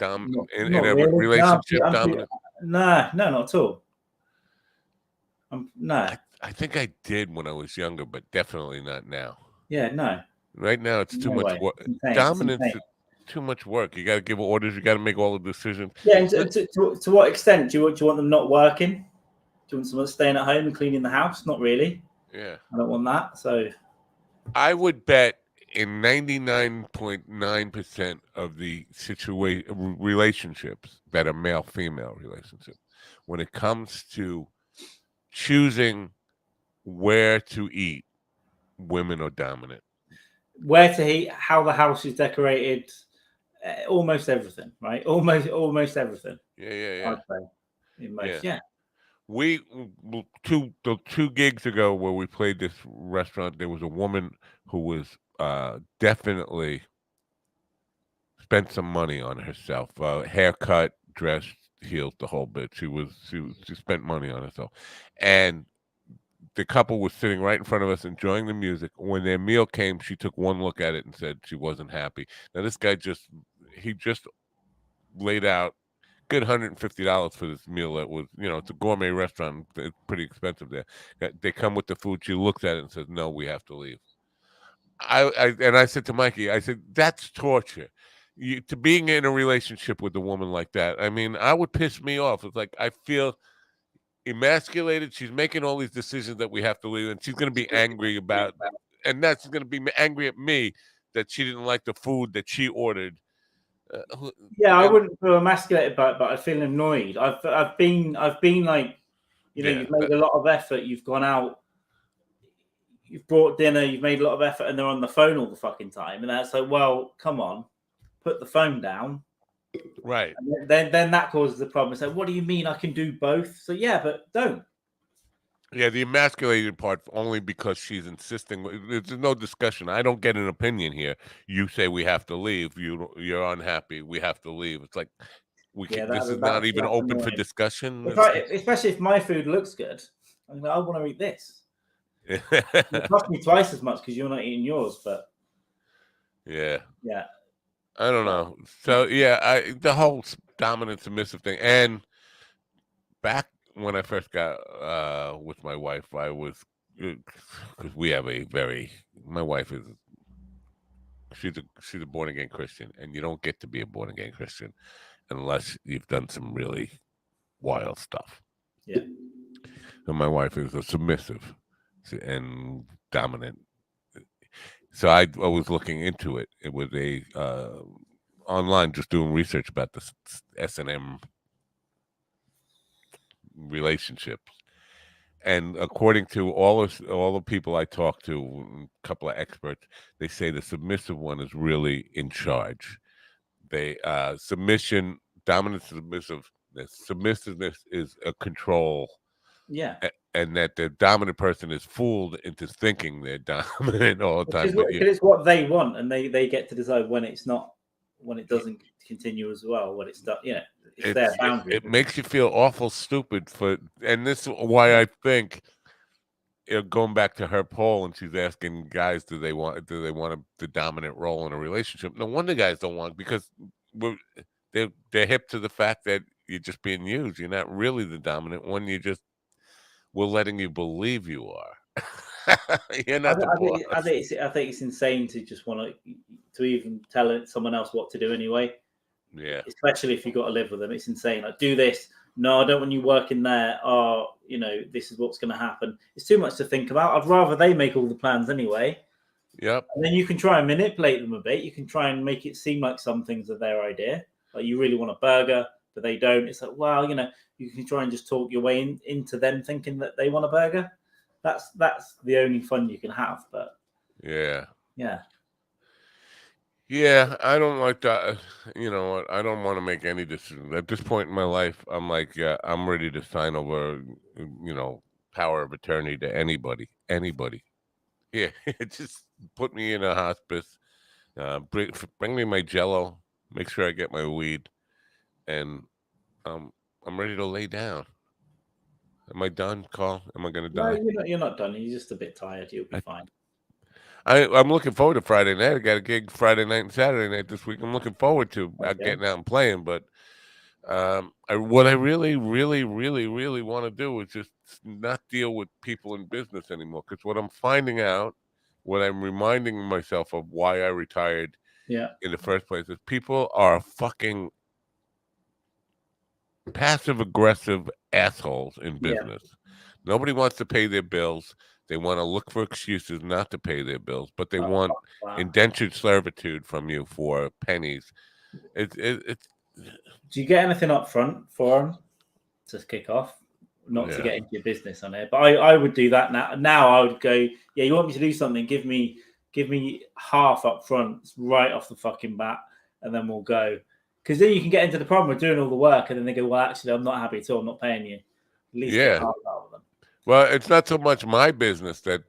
in a really. relationship? Dominant? No, not at all. No. I think I did when I was younger, but definitely not now. Yeah, no. Right now, it's too much work. Dominance is too much work. You got to give orders. You got to make all the decisions. Yeah, and to what extent do you want them not working? Do you want someone staying at home and cleaning the house? Not really. Yeah, I don't want that. So I would bet in 99.9% of the relationships that are male-female relationships, when it comes to choosing where to eat, women are dominant. Where to eat, how the house is decorated, almost everything, right? Almost everything. Yeah. Yeah. We two gigs ago where we played this restaurant, there was a woman who was definitely spent some money on herself. Haircut, dress, heels, the whole bit. She spent money on herself. And the couple was sitting right in front of us enjoying the music. When their meal came, she took one look at it and said she wasn't happy. Now this guy just laid out good $150 for this meal. That was, it's a gourmet restaurant. It's pretty expensive there. They come with the food. She looks at it and says, no, we have to leave. I said to Mikey, I said, that's torture. To being in a relationship with a woman like that, I mean, I would piss me off. It's like, I feel emasculated. She's making all these decisions that we have to leave, and she's going to be angry about, and that's going to be angry at me that she didn't like the food that she ordered. Yeah, I wouldn't feel emasculated by it, but I feel annoyed. I've been like, you know, Yeah, you've made a lot of effort. You've gone out, you've brought dinner, you've made a lot of effort, and they're on the phone all the fucking time. And that's like, well, come on, put the phone down. right. And then that causes the problem. It's like, what do you mean I can do both? So yeah, but don't. Yeah, the emasculated part only because she's insisting. There's no discussion. I don't get an opinion here. You say we have to leave. You're unhappy. We have to leave. It's like Yeah, this is not even that's open for annoying. discussion. Especially if my food looks good, I'm like, I want to eat this. It cost me twice as much because you're not eating yours, but yeah, yeah, I don't know. So yeah, the whole dominant submissive thing, and back when I first got with my wife, I was because we have my wife is she's a born again Christian, and you don't get to be a born again Christian unless you've done some really wild stuff. yeah. And my wife is a submissive and dominant. So I was looking into it. It was a online, just doing research about the S&M relationships. And according to all the people I talked to, a couple of experts, they say the submissive one is really in charge. They dominant submissiveness is a control. Yeah. And that the dominant person is fooled into thinking they're dominant all the time. Because it's what they want, and they get to decide when it doesn't continue as well. When it's done, it's their boundary. It makes you feel awful stupid and this is why I think, going back to her poll, and she's asking guys, do they want the dominant role in a relationship? No wonder guys don't want, because they're hip to the fact that you're just being used. You're not really the dominant one. We're letting you believe you are. You're not the boss. I think it's insane to just want to even tell someone else what to do anyway. Yeah. Especially if you've got to live with them. It's insane. Like, do this. No, I don't want you working there. Oh, this is what's going to happen. It's too much to think about. I'd rather they make all the plans anyway. Yep. And then you can try and manipulate them a bit. You can try and make it seem like some things are their idea. Like, you really want a burger, but they don't. It's like, well, you can try and just talk your way into them thinking that they want a burger. That's the only fun you can have. But yeah. Yeah, I don't like that. I don't want to make any decisions at this point in my life. I'm like, yeah, I'm ready to sign over, power of attorney to anybody. Yeah, just put me in a hospice. Bring me my Jello. Make sure I get my weed, and I'm ready to lay down. Am I done, Carl? Am I going to die? No, you're not done. You're just a bit tired. You'll be fine. I'm looking forward to Friday night. I got a gig Friday night and Saturday night this week. I'm looking forward to getting out and playing. But what I really, really, really, really want to do is just not deal with people in business anymore. Because what I'm finding out, what I'm reminding myself of why I retired in the first place, is people are fucking passive aggressive assholes in business. Nobody wants to pay their bills. They want to look for excuses not to pay their bills, but they want indentured servitude from you for pennies. It's. Do you get anything up front for them to kick off? Not to get into your business on it, but I would do that now. Now I would go, yeah, you want me to do something? Give me half up front, right off the fucking bat, and then we'll go. Because then you can get into the problem of doing all the work, and then they go, well, actually, I'm not happy at all. I'm not paying you. At least get half out of them. Well, it's not so much my business that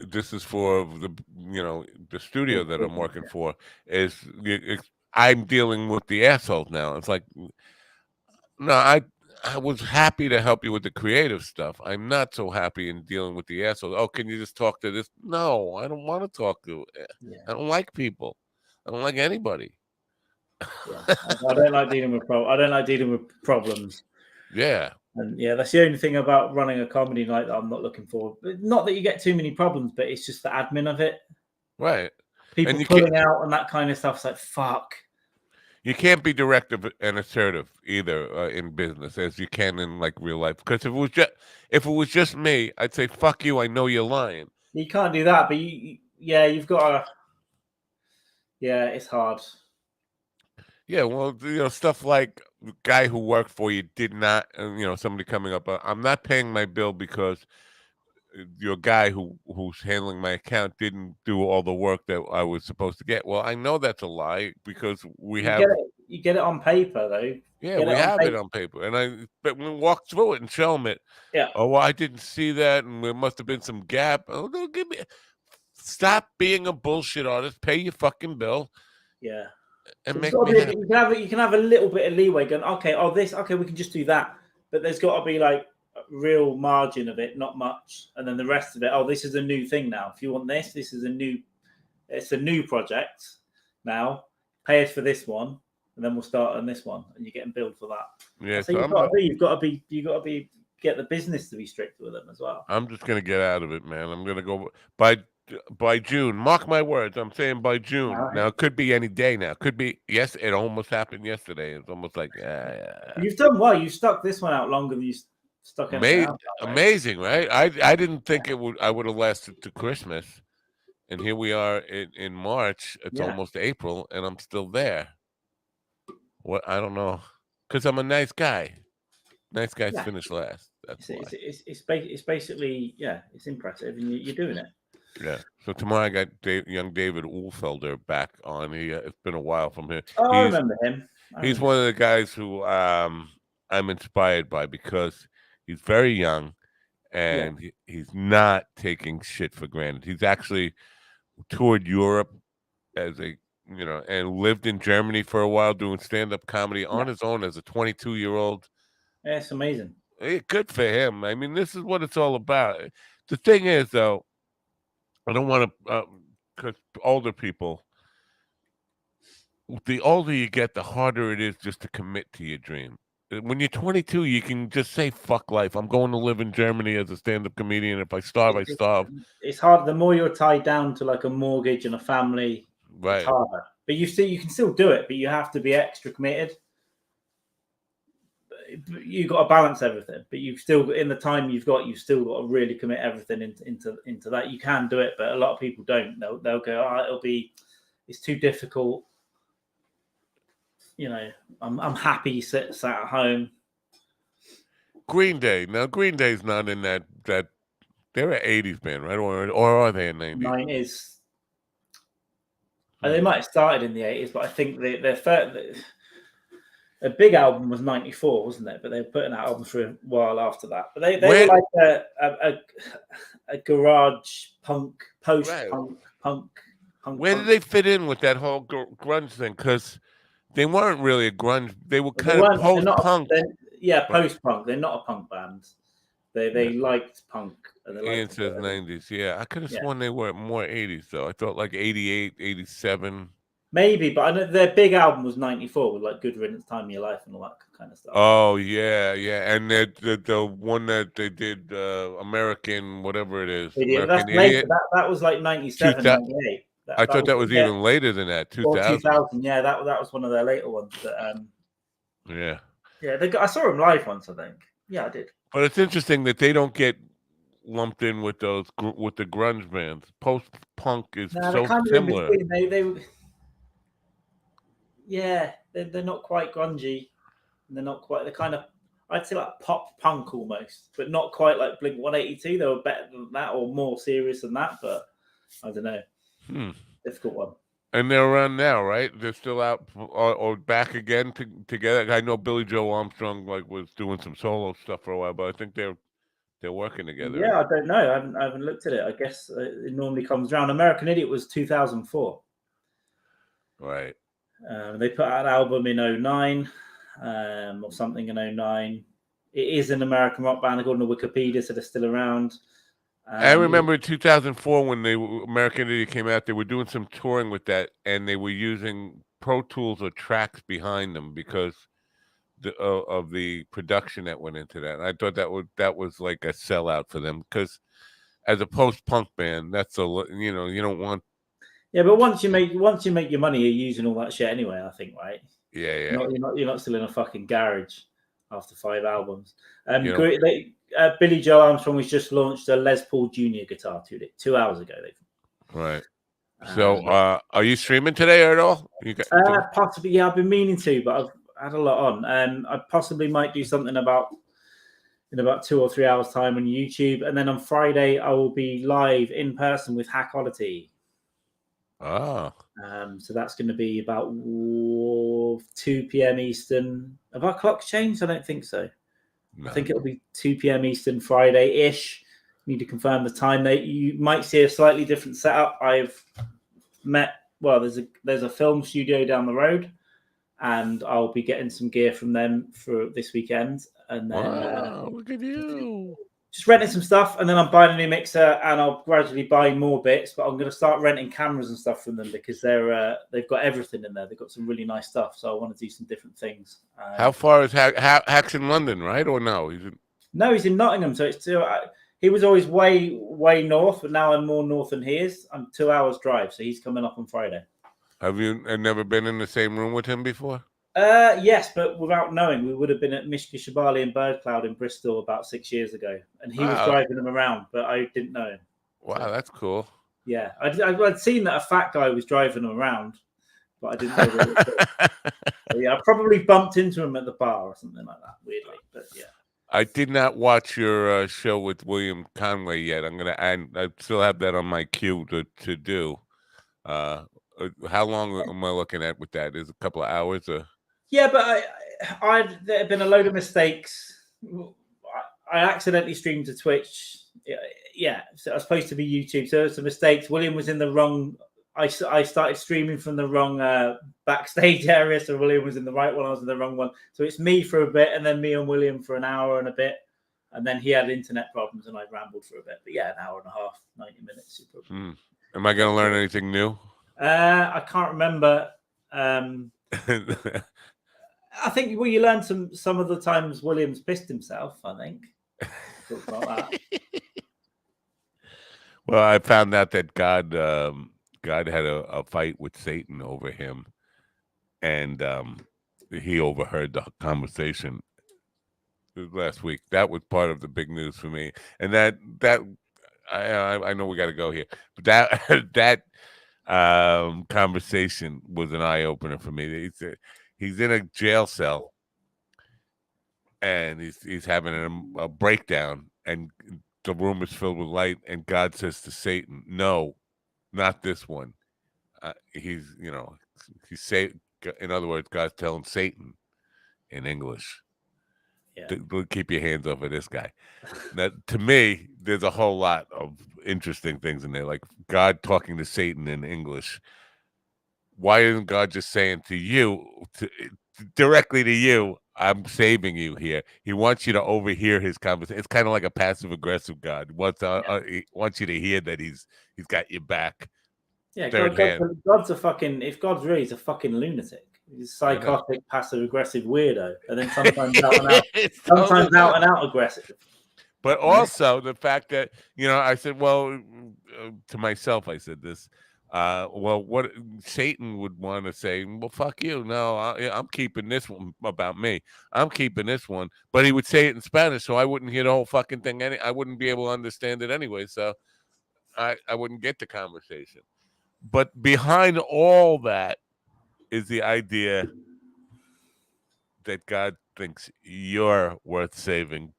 this is for the studio that I'm working for. I'm dealing with the assholes now. It's like, no, I was happy to help you with the creative stuff. I'm not so happy in dealing with the assholes. Oh, can you just talk to this? No, I don't want to talk to. I don't like people. I don't like anybody. I don't like dealing with problems. Yeah. And that's the only thing about running a comedy night that I'm not looking for. Not that you get too many problems, but it's just the admin of it. Right. People pulling out and that kind of stuff. It's like, fuck. You can't be directive and assertive either in business as you can in like real life. Because if it was just me, I'd say fuck you. I know you're lying. You can't do that, but you've got to. Yeah, it's hard. Yeah, well, stuff like the guy who worked for you did not, somebody coming up. I'm not paying my bill because your guy who's handling my account didn't do all the work that I was supposed to get. Well, I know that's a lie because You get it on paper though. Yeah, we have it on paper, but we walk through it and show them it. Yeah. Oh, well, I didn't see that, and there must have been some gap. Oh, no, stop being a bullshit artist. Pay your fucking bill. Yeah. And so make me happy. You can have a little bit of leeway going, okay, we can just do that. But there's got to be like a real margin of it, not much. And then the rest of it, this is a new thing now. If you want this is it's a new project now. Pay us for this one, and then we'll start on this one, and you're getting billed for that. Yeah, so you've got to be get the business to be strict with them as well. I'm just gonna get out of it, man. I'm gonna go by June. Mark my words. I'm saying by June. Right. Now it could be any day. Now it could be. Yes, it almost happened yesterday. It's almost like You've done well. You stuck this one out longer than you stuck anything else out, right? Amazing, right? I didn't think I would have lasted to Christmas, and here we are in March. It's almost April, and I'm still there. What I don't know, because I'm a nice guy. Nice guys finish last. That's why. It's basically it's impressive, and you're doing it. Yeah. So tomorrow I got young David Ulfelder back on. It's been a while from him. I remember him. He's one of the guys who I'm inspired by because he's very young and he's not taking shit for granted. He's actually toured Europe as a and lived in Germany for a while doing stand-up comedy on his own as a 22-year-old. Yeah, it's amazing. Good for him. I mean, this is what it's all about. The thing is, though, I don't want to, because older people, the older you get, the harder it is just to commit to your dream. When you're 22, you can just say, fuck life. I'm going to live in Germany as a stand-up comedian. If I starve, I starve. It's hard. The more you're tied down to like a mortgage and a family, right. It's harder. But you can still do it, but you have to be extra committed. You've got to balance everything, but you've still, in the time you've still got to really commit everything into that. You can do it, but a lot of people don't. They'll go, it's too difficult. I'm happy sat at home. Green Day. Now, Green Day's not in that they're an 80s band, right? Or are they in 90s? 90s. They might have started in the 80s, but I think a big album was 94, wasn't it? But they were putting out albums for a while after that. But they were like a garage punk, post-punk, punk. Where did they fit in with that whole grunge thing? Because they weren't really a grunge. They were kind of post-punk. Post-punk. They're not a punk band. They liked punk. Ian says 90s. Yeah, I could have sworn they were more 80s, though. I thought like 88, 87. Maybe, but I know their big album was 94 with like Good Riddance, Time of Your Life and all that kind of stuff. Oh, yeah. And the one that they did, American, whatever it is. That's later. That was like 97, 98. I thought that was even later than that, 2000. 2000, yeah, that was one of their later ones. Yeah. Yeah, I saw them live once, I think. Yeah, I did. But it's interesting that they don't get lumped in with the grunge bands. Post-punk is so similar. They're not quite grungy. They're not quite. They're kind of, I'd say like pop punk almost, but not quite like Blink 182. They were better than that or more serious than that, but I don't know. Difficult one. And they're around now, right? They're still out or back again together. I know Billy Joe Armstrong was doing some solo stuff for a while, but I think they're working together. Yeah, I don't know. I haven't looked at it. I guess it normally comes around. American Idiot was 2004. Right. They put out an album in 2009 or something in 2009. It is an American rock band according to Wikipedia, so they're still around. I remember in 2004 when American Idiot came out, they were doing some touring with that, and they were using Pro Tools or tracks behind them because of the production that went into that. And I thought that was like a sellout for them because as a post-punk band, that's you don't want. Yeah, but once you make your money, you're using all that shit anyway. I think, right? Yeah. You're not still in a fucking garage after 5 albums. You know, Billy Joe Armstrong has just launched a Les Paul Jr. guitar 2 hours ago. right. So, are you streaming today or at all? You got Possibly, yeah. I've been meaning to, but I've had a lot on. I possibly might do something in about 2 or 3 hours' time on YouTube, and then on Friday I will be live in person with Hackolity. Oh. So that's going to be about 2 p.m. Eastern. Have our clocks changed? I don't think so. No. I think it'll be 2 p.m. Eastern Friday-ish. Need to confirm the time. You might see a slightly different setup. I've there's a film studio down the road, and I'll be getting some gear from them for this weekend. And then look at you. Just renting some stuff, and then I'm buying a new mixer, and I'll gradually buy more bits. But I'm going to start renting cameras and stuff from them because they've got everything in there. They've got some really nice stuff, so I want to do some different things. How far is Hack's in London, right? Or no? He's in Nottingham, so it's he was always way north, but now I'm more north than he is. I'm 2 hours drive, so he's coming up on Friday. Have you never been in the same room with him before? Yes, but without knowing, we would have been at Mishka Shabali and Bird Cloud in Bristol about 6 years ago, and he was driving them around, but I didn't know him. Wow, so, that's cool. Yeah, I'd seen that a fat guy was driving them around, but I didn't know. Yeah, I probably bumped into him at the bar or something like that, weirdly. But yeah, I did not watch your show with William Conway yet. I'm gonna add. I still have that on my queue to do. How long am I looking at with that? Is a couple of hours? Yeah, but there have been a load of mistakes. I accidentally streamed to Twitch. Yeah, so I was supposed to be YouTube. So there were some mistakes. William was in the wrong. I started streaming from the wrong backstage area, so William was in the right one. I was in the wrong one. So it's me for a bit, and then me and William for an hour and a bit, and then he had internet problems, and I rambled for a bit. But yeah, an hour and a half, 90 minutes. Am I going to learn anything new? I can't remember. I think you learn some of the times Williams pissed himself. I think. Talk about that. Well, I found out that God had a fight with Satan over him, and he overheard the conversation last week. That was part of the big news for me, and that I know we got to go here, but that conversation was an eye opener for me. He's in a jail cell, and he's having a breakdown, and the room is filled with light, and God says to Satan, "No, not this one." In other words, God's telling Satan in English, keep your hands off of this guy. Now, to me, there's a whole lot of interesting things in there, like God talking to Satan in English. Why isn't God just saying to you, directly to you, I'm saving you here? He wants you to overhear his conversation. It's kind of like a passive-aggressive God. He wants you to hear that he's got your back. Yeah, God's a fucking. If God's real, he's a fucking lunatic. He's a psychotic, passive-aggressive weirdo, and then sometimes out and out aggressive. But also the fact that I said, well, to myself, I said this. Well, what Satan would want to say, well, fuck you. No, I'm keeping this one about me. I'm keeping this one. But he would say it in Spanish, so I wouldn't hear the whole fucking thing. I wouldn't be able to understand it anyway, so I wouldn't get the conversation. But behind all that is the idea that God thinks you're worth saving,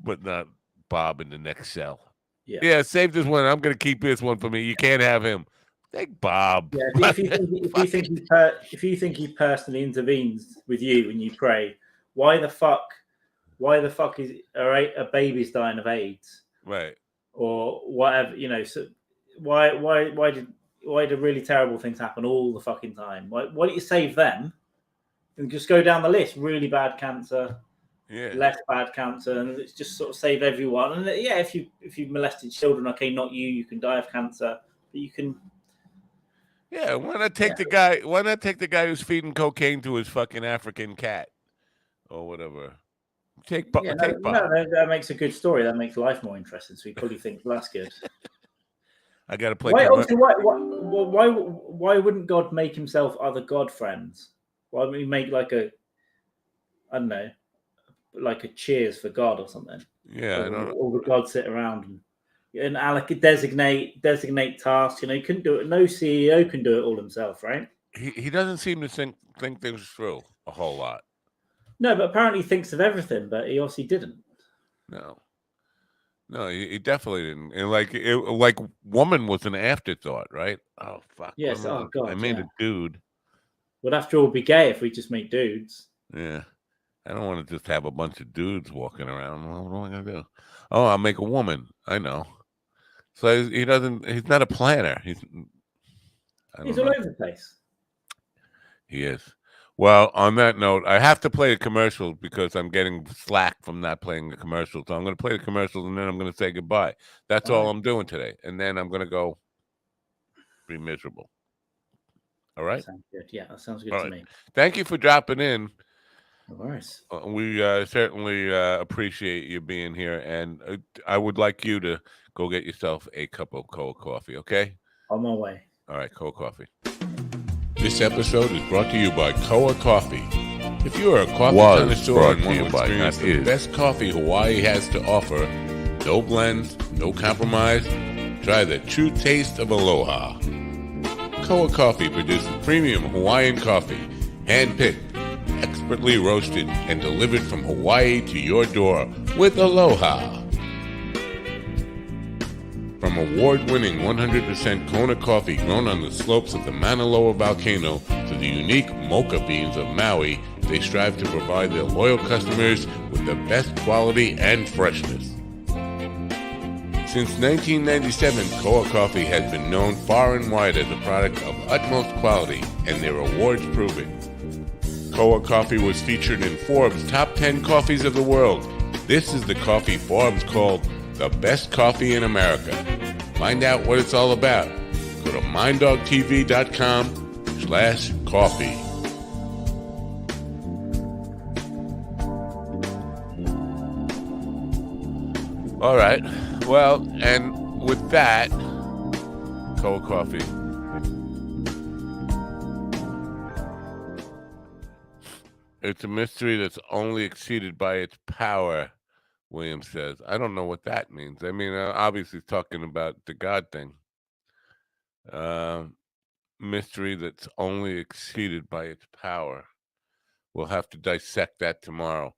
but not Bob in the next cell. Yeah, save this one. I'm going to keep this one for me. You can't have him. Take Bob. Yeah, if you think he personally intervenes with you when you pray, why the fuck is a baby's dying of AIDS, right, or whatever? So why do really terrible things happen all the fucking time? Why don't you save them and just go down the list? Really bad cancer, less bad cancer, and it's just sort of save everyone. And if you molested children, okay, not you. You can die of cancer, but you can. Yeah, why not take the guy? Why not take the guy who's feeding cocaine to his fucking African cat, or whatever? Take Bob. No, that makes a good story. That makes life more interesting. So we probably think, well, that's good. I got to play. Why why wouldn't God make himself other God friends? Why wouldn't he make like I don't know, like a cheers for God or something? Yeah, I don't know. All the gods sit around and designate tasks. You know, he couldn't do it. No CEO can do it all himself, right? He doesn't seem to think things through a whole lot. No, but apparently he thinks of everything, but he obviously didn't. No, he definitely didn't. And like woman was an afterthought, right? Oh fuck. Yes. Oh God. I made a dude. Would after all be gay if we just made dudes. Yeah. I don't want to just have a bunch of dudes walking around. Well, what am I gonna do? Oh, I'll make a woman. I know. So he's not a planner. He's all over the place. He is. Well, on that note, I have to play the commercials because I'm getting slack from not playing the commercials. So I'm going to play the commercials and then I'm going to say goodbye. That's all I'm doing today. And then I'm going to go be miserable. All right? Sounds good. Yeah, that sounds good to me. Thank you for dropping in. No worries. We certainly appreciate you being here. And I would like you to go get yourself a cup of cold coffee, okay? On my way. All right, cold coffee. This episode is brought to you by Koa Coffee. If you are a coffee connoisseur and want to experience the best coffee Hawaii has to offer, no blends, no compromise, try the true taste of aloha. Koa Coffee produces premium Hawaiian coffee, hand-picked, expertly roasted, and delivered from Hawaii to your door with aloha. From award-winning 100% Kona coffee grown on the slopes of the Mauna Loa volcano to the unique mocha beans of Maui, they strive to provide their loyal customers with the best quality and freshness. Since 1997, Koa Coffee has been known far and wide as a product of utmost quality, and their awards prove it. Koa Coffee was featured in Forbes' Top 10 Coffees of the World. This is the coffee Forbes called the best coffee in America. Find out what it's all about. Go to minddogtv.com/coffee. All right. Well, and with that, Koa Coffee. It's a mystery that's only exceeded by its power, William says. I don't know what that means. I mean, obviously he's talking about the God thing. Mystery that's only exceeded by its power. We'll have to dissect that tomorrow.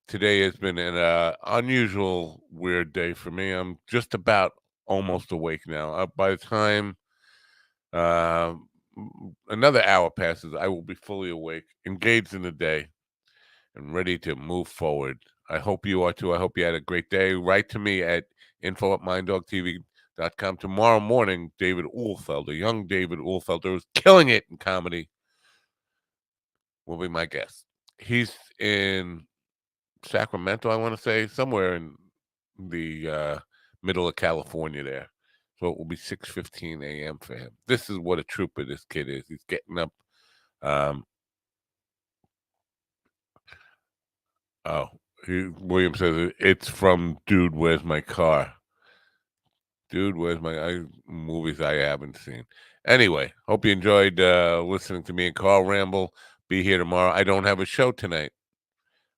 Today has been an unusual, weird day for me. I'm just about almost awake now. By the time another hour passes, I will be fully awake, engaged in the day, and ready to move forward. I hope you are too. I hope you had a great day. Write to me at info@minddogtv.com. Tomorrow morning, David Ulfelder, young David Ulfelder, who's killing it in comedy, will be my guest. He's in Sacramento, I want to say, somewhere in the middle of California there. So it will be 6:15 a.m. for him. This is what a trooper this kid is. He's getting up. William says it's from Dude, Where's My Car? Dude, Where's My movies I haven't seen. Anyway, hope you enjoyed listening to me and Carl ramble. Be here tomorrow. I don't have a show tonight.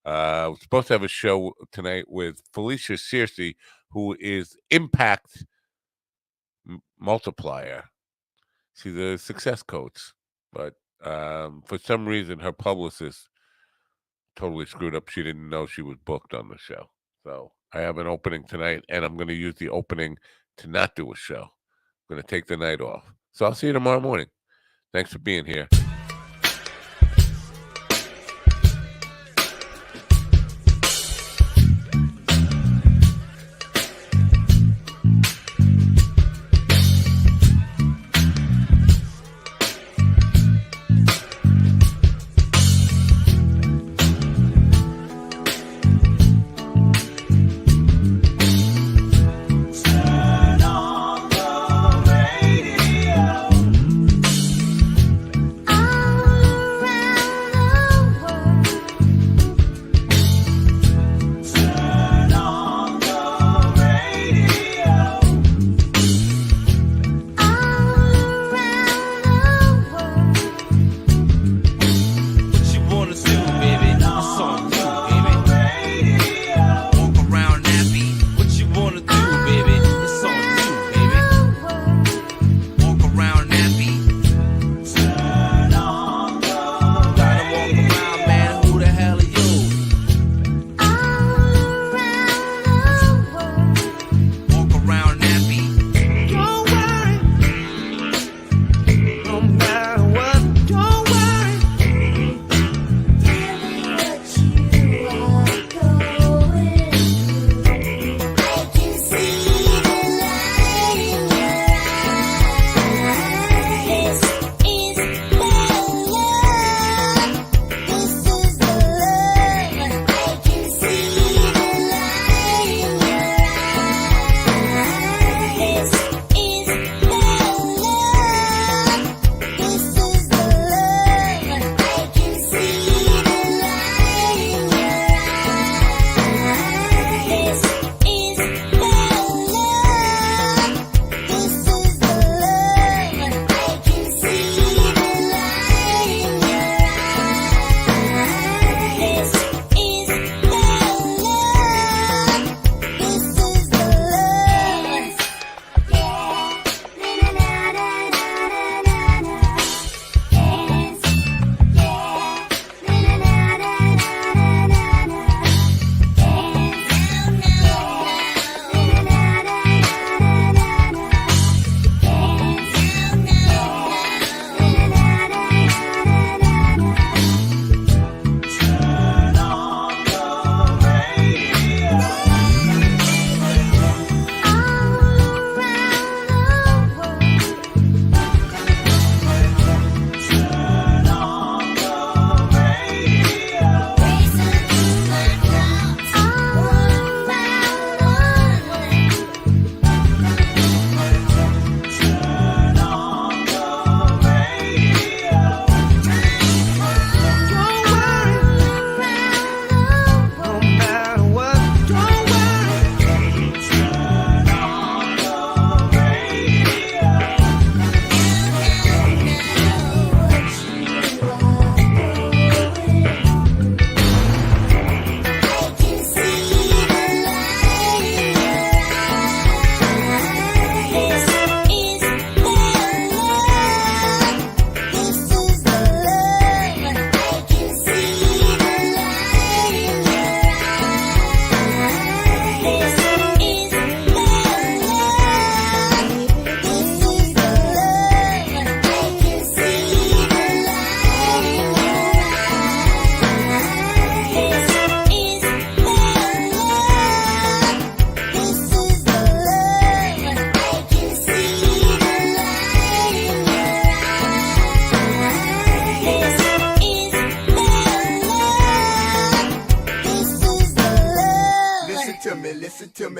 We're supposed to have a show tonight with Felicia Searcy, who is Impact Multiplier. She's a success coach, but for some reason her publicist totally screwed up. She didn't know she was booked on the show. So I have an opening tonight, and I'm going to use the opening to not do a show. I'm going to take the night off. So I'll see you tomorrow morning. Thanks for being here. I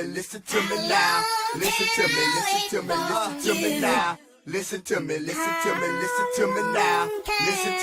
me, listen to me now. Listen to me, listen to me, listen to me now. Listen to me, listen to me, listen to me now. Listen